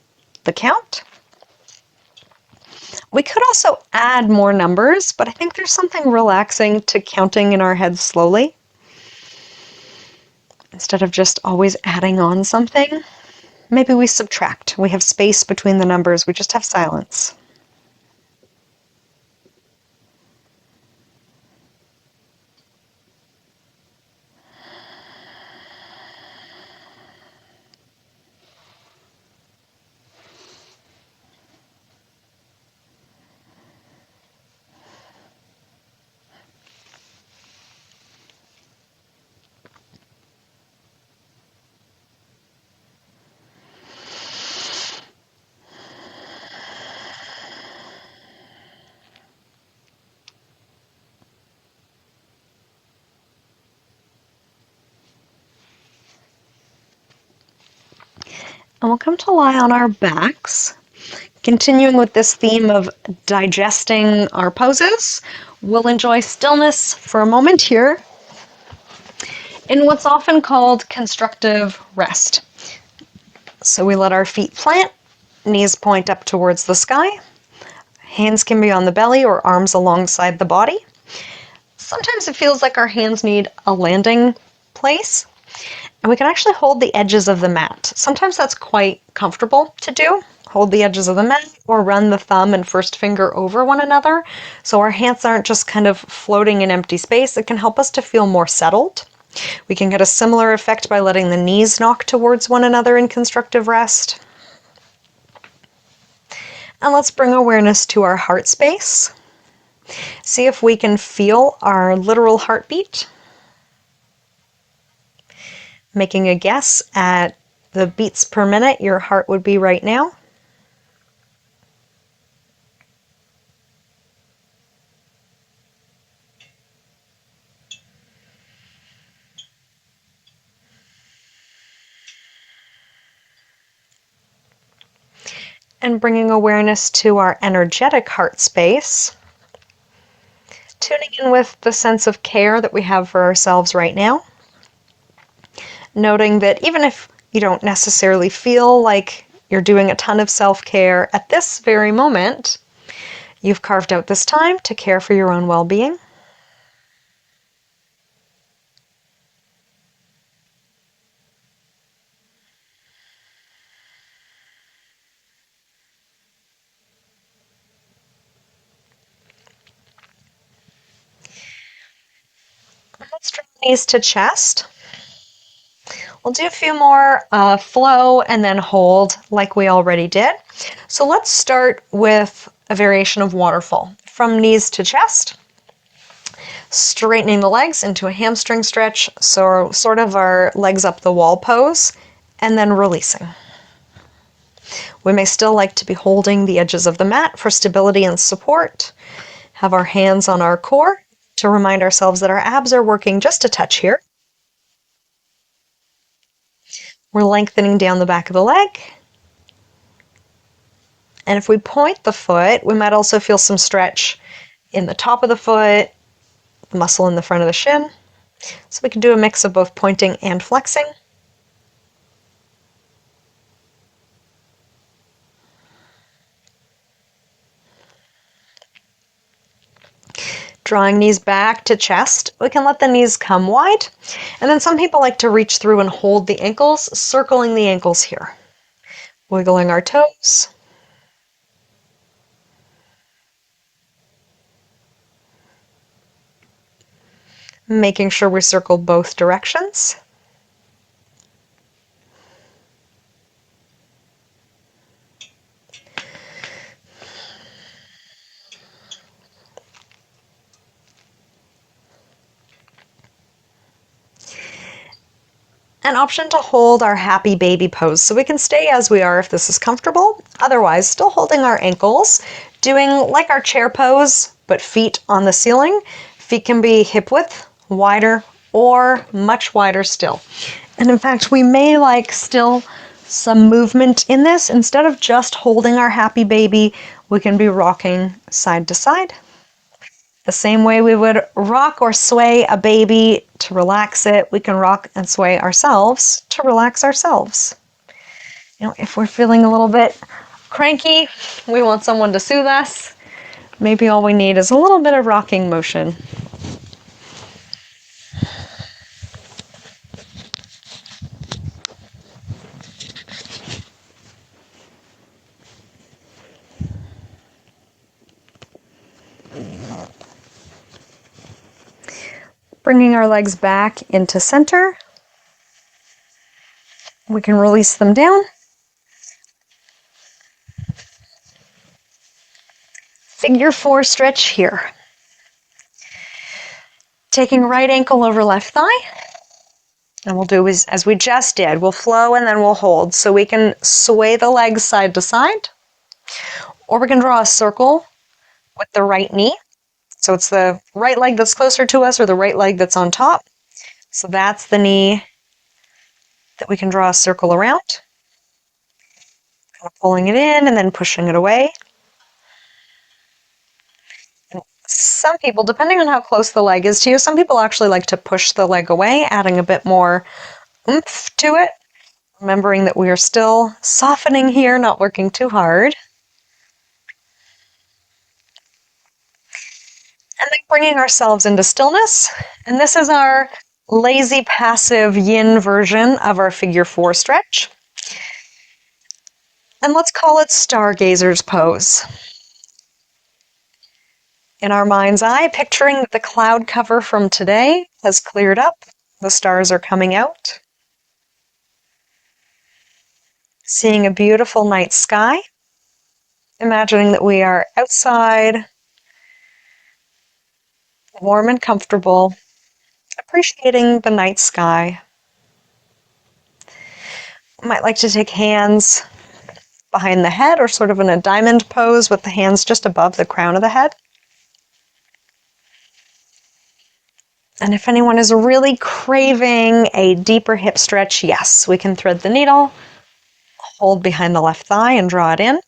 the count. We could also add more numbers, but I think there's something relaxing to counting in our heads slowly. Instead of just always adding on something, maybe we subtract. We have space between the numbers. We just have silence. And we'll come to lie on our backs. Continuing with this theme of digesting our poses, we'll enjoy stillness for a moment here in what's often called constructive rest. So we let our feet plant, knees point up towards the sky. Hands can be on the belly or arms alongside the body. Sometimes it feels like our hands need a landing place. And we can actually hold the edges of the mat. Sometimes that's quite comfortable to do. Hold the edges of the mat or run the thumb and first finger over one another so our hands aren't just kind of floating in empty space. It can help us to feel more settled. We can get a similar effect by letting the knees knock towards one another in constructive rest. And let's bring awareness to our heart space. See if we can feel our literal heartbeat. Making a guess at the beats per minute your heart would be right now. And bringing awareness to our energetic heart space. Tuning in with the sense of care that we have for ourselves right now. Noting that even if you don't necessarily feel like you're doing a ton of self-care at this very moment, you've carved out this time to care for your own well-being. Let's draw knees to chest. We'll do a few more flow and then hold like we already did. So let's start with a variation of waterfall. From knees to chest, Straightening the legs into a hamstring stretch, so sort of our legs up the wall pose, and then releasing. We may still like to be holding the edges of the mat for stability and support. Have our hands on our core to remind ourselves that our abs are working just a touch here. We're lengthening down the back of the leg. And if we point the foot, we might also feel some stretch in the top of the foot, the muscle in the front of the shin. So we can do a mix of both pointing and flexing. Drawing knees back to chest, we can let the knees come wide. And then some people like to reach through and hold the ankles, circling the ankles here. Wiggling our toes. Making sure we circle both directions. An option to hold our happy baby pose, so we can stay as we are if this is comfortable. Otherwise, still holding our ankles, doing like our chair pose, but feet on the ceiling. Feet can be hip width, wider, or much wider still. And in fact, we may like still some movement in this. Instead of just holding our happy baby, we can be rocking side to side. The same way we would rock or sway a baby to relax it, we can rock and sway ourselves to relax ourselves. You know, if we're feeling a little bit cranky, we want someone to soothe us, maybe all we need is a little bit of rocking motion. Bringing our legs back into center. We can release them down. Figure 4 stretch here. Taking right ankle over left thigh. And we'll do as we just did. We'll flow and then we'll hold. So we can sway the legs side to side. Or we can draw a circle with the right knee. So it's the right leg that's closer to us or the right leg that's on top. So that's the knee that we can draw a circle around. Kind of pulling it in and then pushing it away. And some people, depending on how close the leg is to you, some people actually like to push the leg away, adding a bit more oomph to it. Remembering that we are still softening here, not working too hard. And then bringing ourselves into stillness. And this is our lazy passive yin version of our figure 4 stretch. And let's call it stargazer's pose. In our mind's eye, picturing that the cloud cover from today has cleared up. The stars are coming out. Seeing a beautiful night sky. Imagining that we are outside, warm and comfortable, appreciating the night sky. I might like to take hands behind the head or sort of in a diamond pose with the hands just above the crown of the head. And if anyone is really craving a deeper hip stretch, yes, we can thread the needle, hold behind the left thigh and draw it in.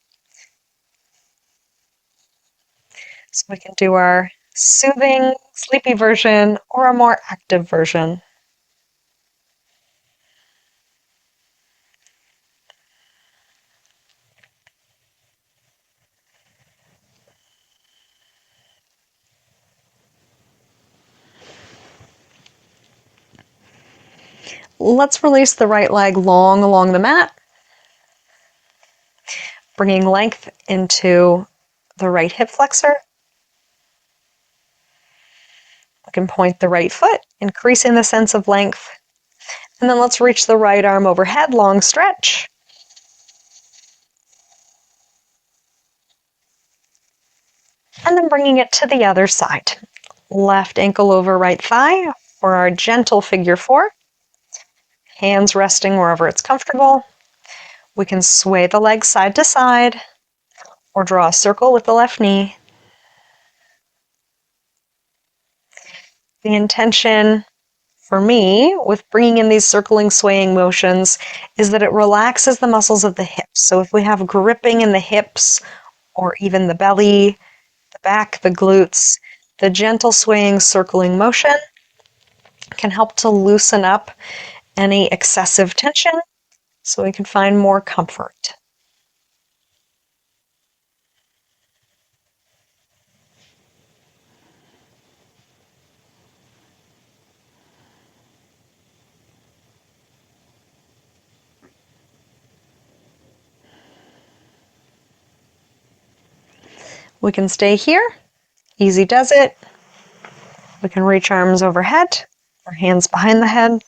So we can do our soothing, sleepy version or a more active version. Let's release the right leg long along the mat, bringing length into the right hip flexor. We can point the right foot, increasing the sense of length. And then let's reach the right arm overhead, long stretch. And then bringing it to the other side. Left ankle over right thigh for our gentle figure four. Hands resting wherever it's comfortable. We can sway the legs side to side or draw a circle with the left knee. The intention for me with bringing in these circling, swaying motions is that it relaxes the muscles of the hips. So if we have gripping in the hips or even the belly, the back, the glutes, the gentle swaying, circling motion can help to loosen up any excessive tension so we can find more comfort. We can stay here. Easy does it. We can reach arms overhead or hands behind the head.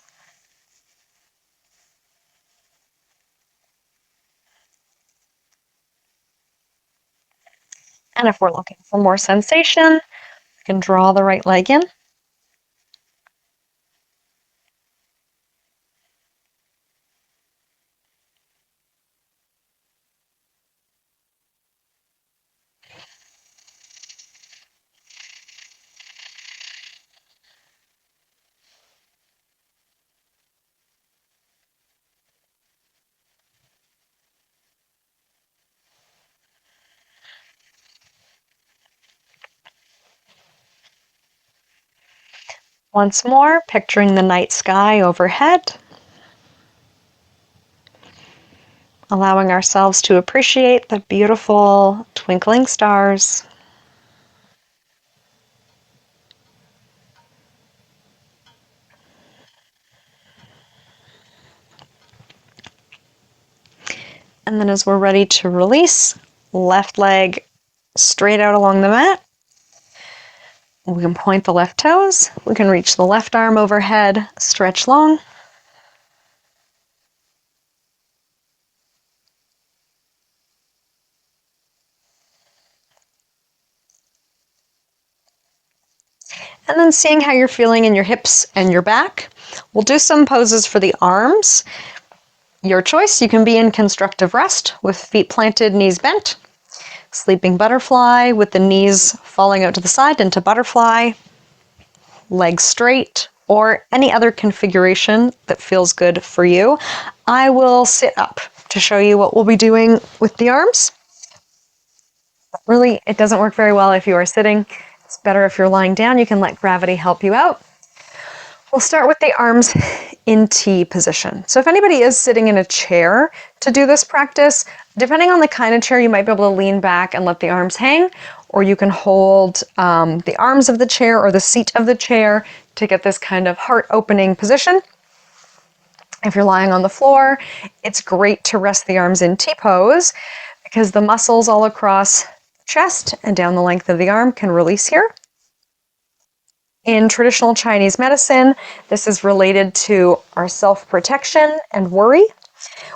And if we're looking for more sensation, we can draw the right leg in. Once more, picturing the night sky overhead, allowing ourselves to appreciate the beautiful twinkling stars. And then as we're ready to release, left leg straight out along the mat. We can point the left toes. We can reach the left arm overhead, stretch long. And then seeing how you're feeling in your hips and your back. We'll do some poses for the arms. Your choice, you can be in constructive rest with feet planted, knees bent. Sleeping butterfly with the knees falling out to the side into butterfly. Legs straight, or any other configuration that feels good for you. I will sit up to show you what we'll be doing with the arms. But really, it doesn't work very well if you are sitting. It's better if you're lying down. You can let gravity help you out. We'll start with the arms in T position. So if anybody is sitting in a chair to do this practice, depending on the kind of chair, you might be able to lean back and let the arms hang, or you can hold the arms of the chair or the seat of the chair to get this kind of heart-opening position. If you're lying on the floor, it's great to rest the arms in T-pose because the muscles all across the chest and down the length of the arm can release here. In traditional Chinese medicine, this is related to our self-protection and worry,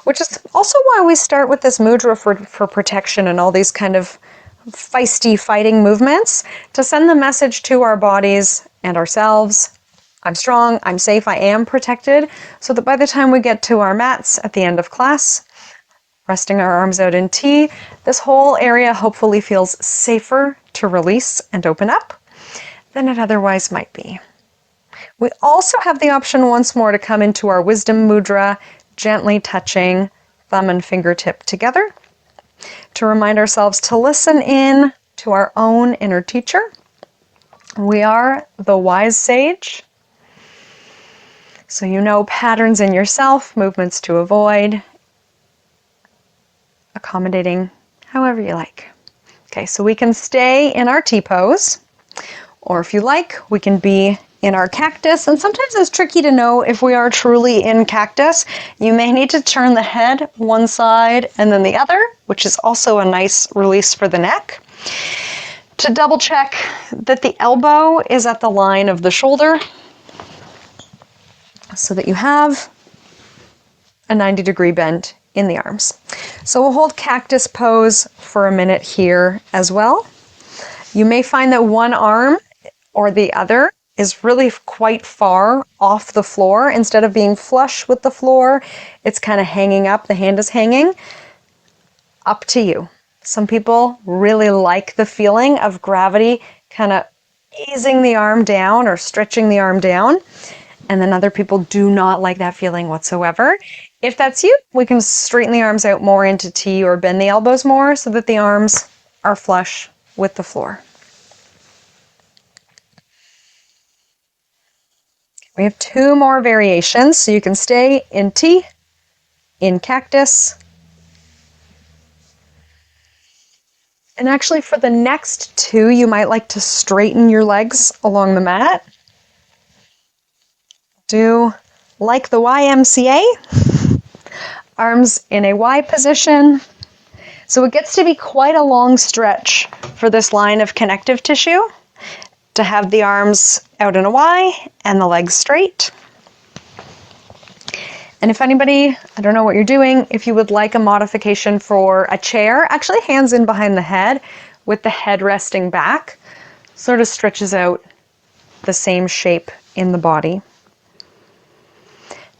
which is also why we start with this mudra for protection and all these kind of feisty fighting movements to send the message to our bodies and ourselves. I'm strong, I'm safe, I am protected, so that by the time we get to our mats at the end of class, resting our arms out in T, this whole area hopefully feels safer to release and open up than it otherwise might be. We also have the option once more to come into our wisdom mudra, gently touching thumb and fingertip together to remind ourselves to listen in to our own inner teacher. We are the wise sage, so you know patterns in yourself, movements to avoid, accommodating however you like. Okay, so we can stay in our T-pose. Or if you like, we can be in our cactus. And sometimes it's tricky to know if we are truly in cactus. You may need to turn the head one side and then the other, which is also a nice release for the neck. To double check that the elbow is at the line of the shoulder so that you have a 90-degree bend in the arms. So we'll hold cactus pose for a minute here as well. You may find that one arm or the other is really quite far off the floor. Instead of being flush with the floor, it's kind of hanging up. The hand is hanging. Up to you. Some people really like the feeling of gravity kind of easing the arm down or stretching the arm down. And then other people do not like that feeling whatsoever. If that's you, we can straighten the arms out more into T or bend the elbows more so that the arms are flush with the floor. We have 2 more variations, so you can stay in T, in cactus. And actually for the next 2, you might like to straighten your legs along the mat. Do like the YMCA, arms in a Y position. So it gets to be quite a long stretch for this line of connective tissue to have the arms out in a Y and the legs straight. And if anybody, I don't know what you're doing, if you would like a modification for a chair, actually hands in behind the head with the head resting back, sort of stretches out the same shape in the body.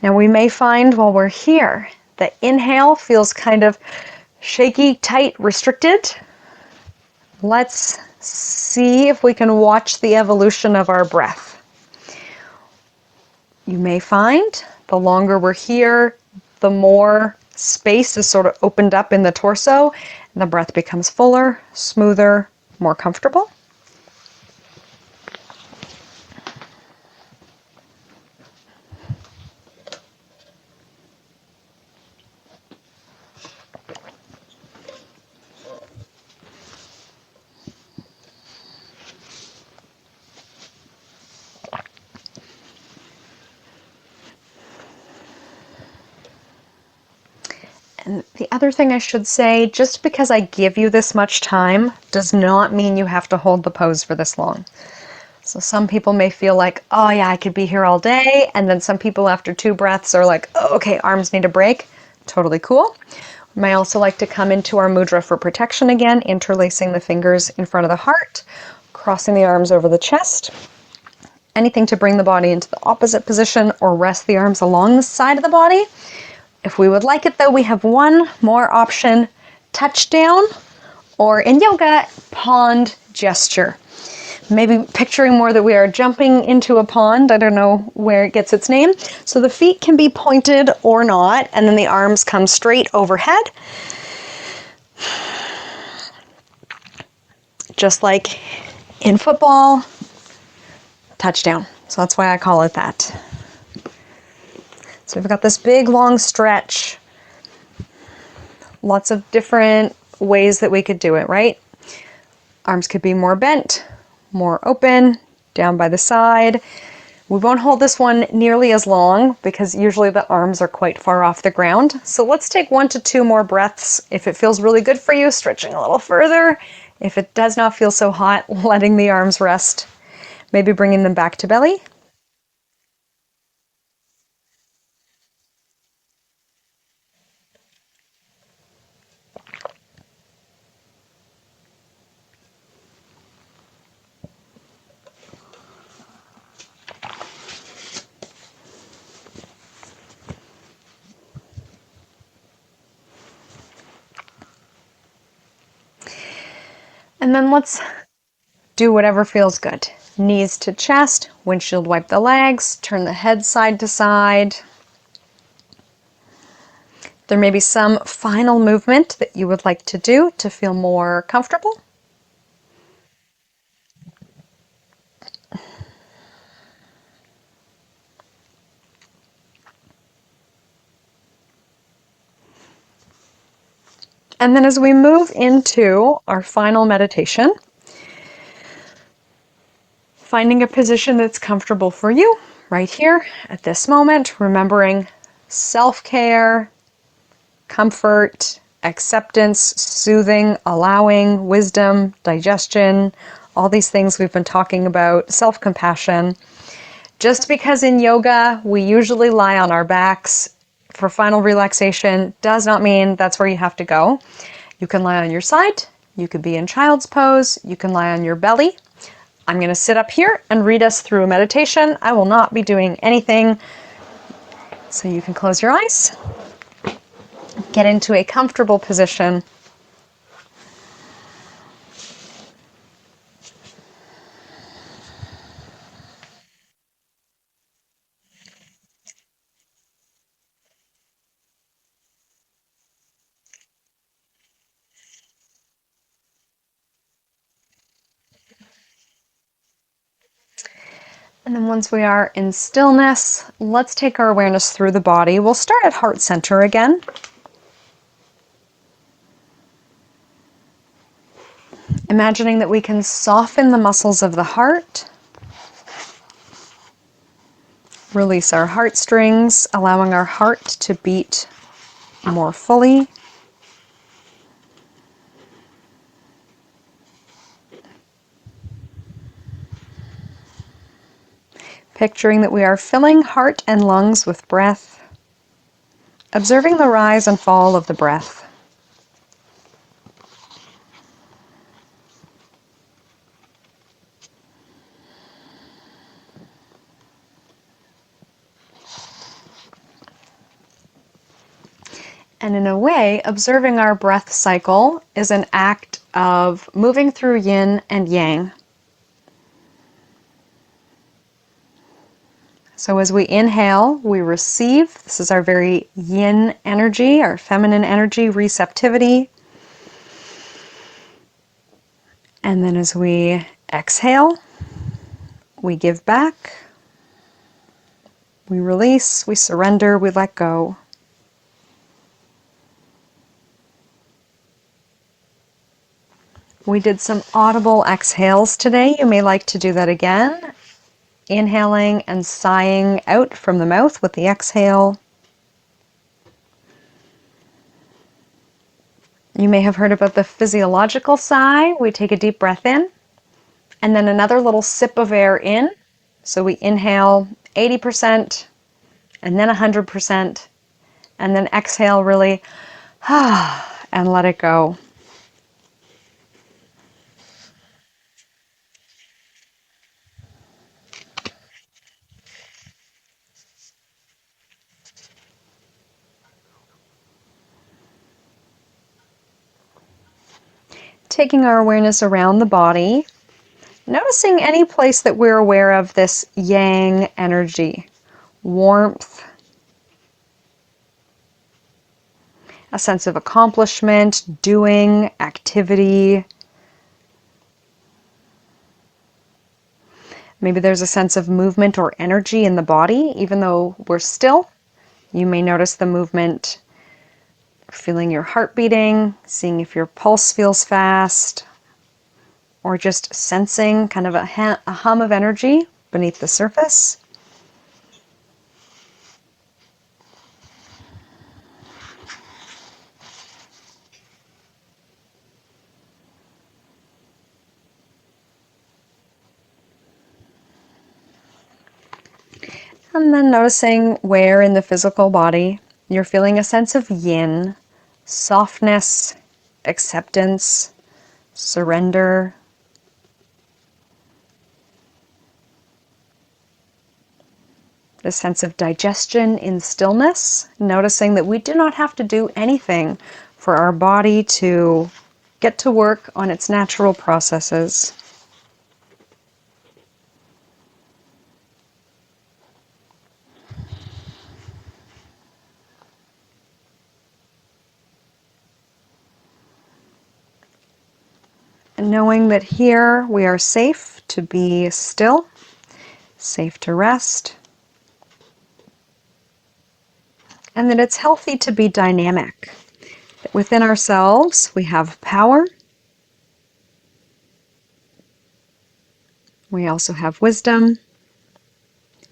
Now we may find while we're here, the inhale feels kind of shaky, tight, restricted. Let's see if we can watch the evolution of our breath. You may find the longer we're here, the more space is sort of opened up in the torso, and the breath becomes fuller, smoother, more comfortable. And the other thing I should say, just because I give you this much time does not mean you have to hold the pose for this long. So some people may feel like, oh yeah, I could be here all day. And then some people after 2 breaths are like, oh, okay, arms need a break. Totally cool. We may also like to come into our mudra for protection again, interlacing the fingers in front of the heart, crossing the arms over the chest. Anything to bring the body into the opposite position or rest the arms along the side of the body. If we would like it though, we have one more option, touchdown, or in yoga, pond gesture. Maybe picturing more that we are jumping into a pond. I don't know where it gets its name. So the feet can be pointed or not, and then the arms come straight overhead. Just like in football, touchdown. So that's why I call it that. So we've got this big long stretch. Lots of different ways that we could do it, right? Arms could be more bent, more open, down by the side. We won't hold this one nearly as long because usually the arms are quite far off the ground. So let's take 1 to 2 more breaths. If it feels really good for you, stretching a little further. If it does not feel so hot, letting the arms rest. Maybe bringing them back to belly. And then let's do whatever feels good. Knees to chest, windshield wipe the legs, turn the head side to side. There may be some final movement that you would like to do to feel more comfortable. And then as we move into our final meditation, finding a position that's comfortable for you right here at this moment, remembering self-care, comfort, acceptance, soothing, allowing, wisdom, digestion, all these things we've been talking about, self-compassion. Just because in yoga we usually lie on our backs for final relaxation does not mean that's where you have to go. You can lie on your side, you could be in child's pose, you can lie on your belly. I'm going to sit up here and read us through a meditation. I will not be doing anything. So you can close your eyes, get into a comfortable position. And then once we are in stillness, let's take our awareness through the body. We'll start at heart center again. Imagining that we can soften the muscles of the heart, release our heartstrings, allowing our heart to beat more fully. Picturing that we are filling heart and lungs with breath, observing the rise and fall of the breath. And in a way, observing our breath cycle is an act of moving through yin and yang. So as we inhale, we receive. This is our very yin energy, our feminine energy, receptivity. And then as we exhale, we give back, we release, we surrender, we let go. We did some audible exhales today. You may like to do that again. Inhaling and sighing out from the mouth with the exhale. You may have heard about the physiological sigh. We take a deep breath in and then another little sip of air in. So we inhale 80% and then 100% and then exhale really and let it go. Taking our awareness around the body, noticing any place that we're aware of this yang energy, warmth, a sense of accomplishment, doing, activity. Maybe there's a sense of movement or energy in the body, even though we're still. You may notice the movement, feeling your heart beating, seeing if your pulse feels fast, or just sensing kind of a hum of energy beneath the surface. And then noticing where in the physical body you're feeling a sense of yin, softness, acceptance, surrender. The sense of digestion in stillness, noticing that we do not have to do anything for our body to get to work on its natural processes. And knowing that here we are safe to be still, safe to rest, and that it's healthy to be dynamic. That within ourselves we have power. We also have wisdom.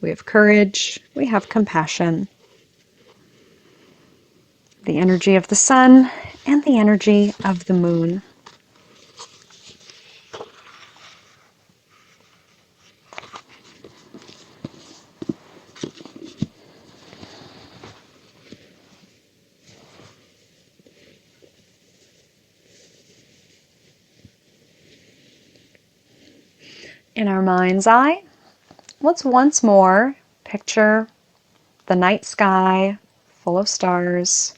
We have courage. We have compassion. The energy of the sun and the energy of the moon. In our mind's eye, let's once more picture the night sky full of stars.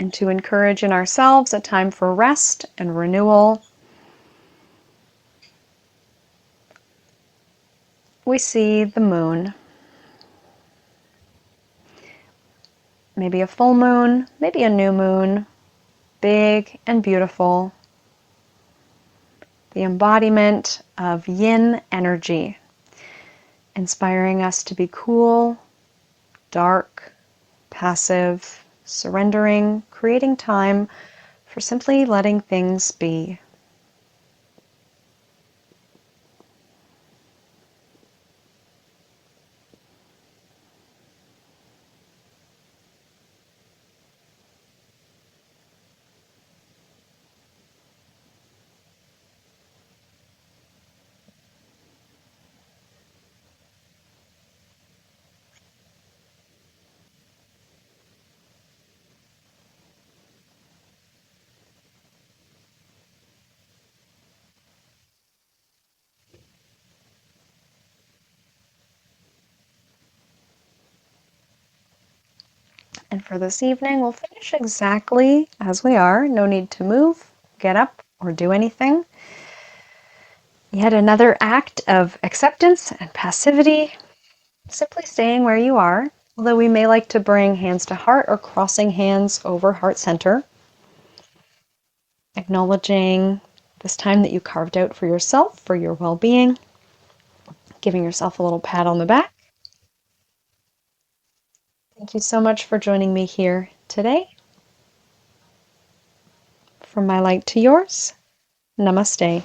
And to encourage in ourselves a time for rest and renewal, we see the moon. Maybe a full moon, maybe a new moon, big and beautiful. The embodiment of yin energy, inspiring us to be cool, dark, passive, surrendering, creating time for simply letting things be. And for this evening, we'll finish exactly as we are. No need to move, get up, or do anything. Yet another act of acceptance and passivity, simply staying where you are. Although we may like to bring hands to heart or crossing hands over heart center, acknowledging this time that you carved out for yourself, for your well being, giving yourself a little pat on the back. Thank you so much for joining me here today. From my light to yours, namaste.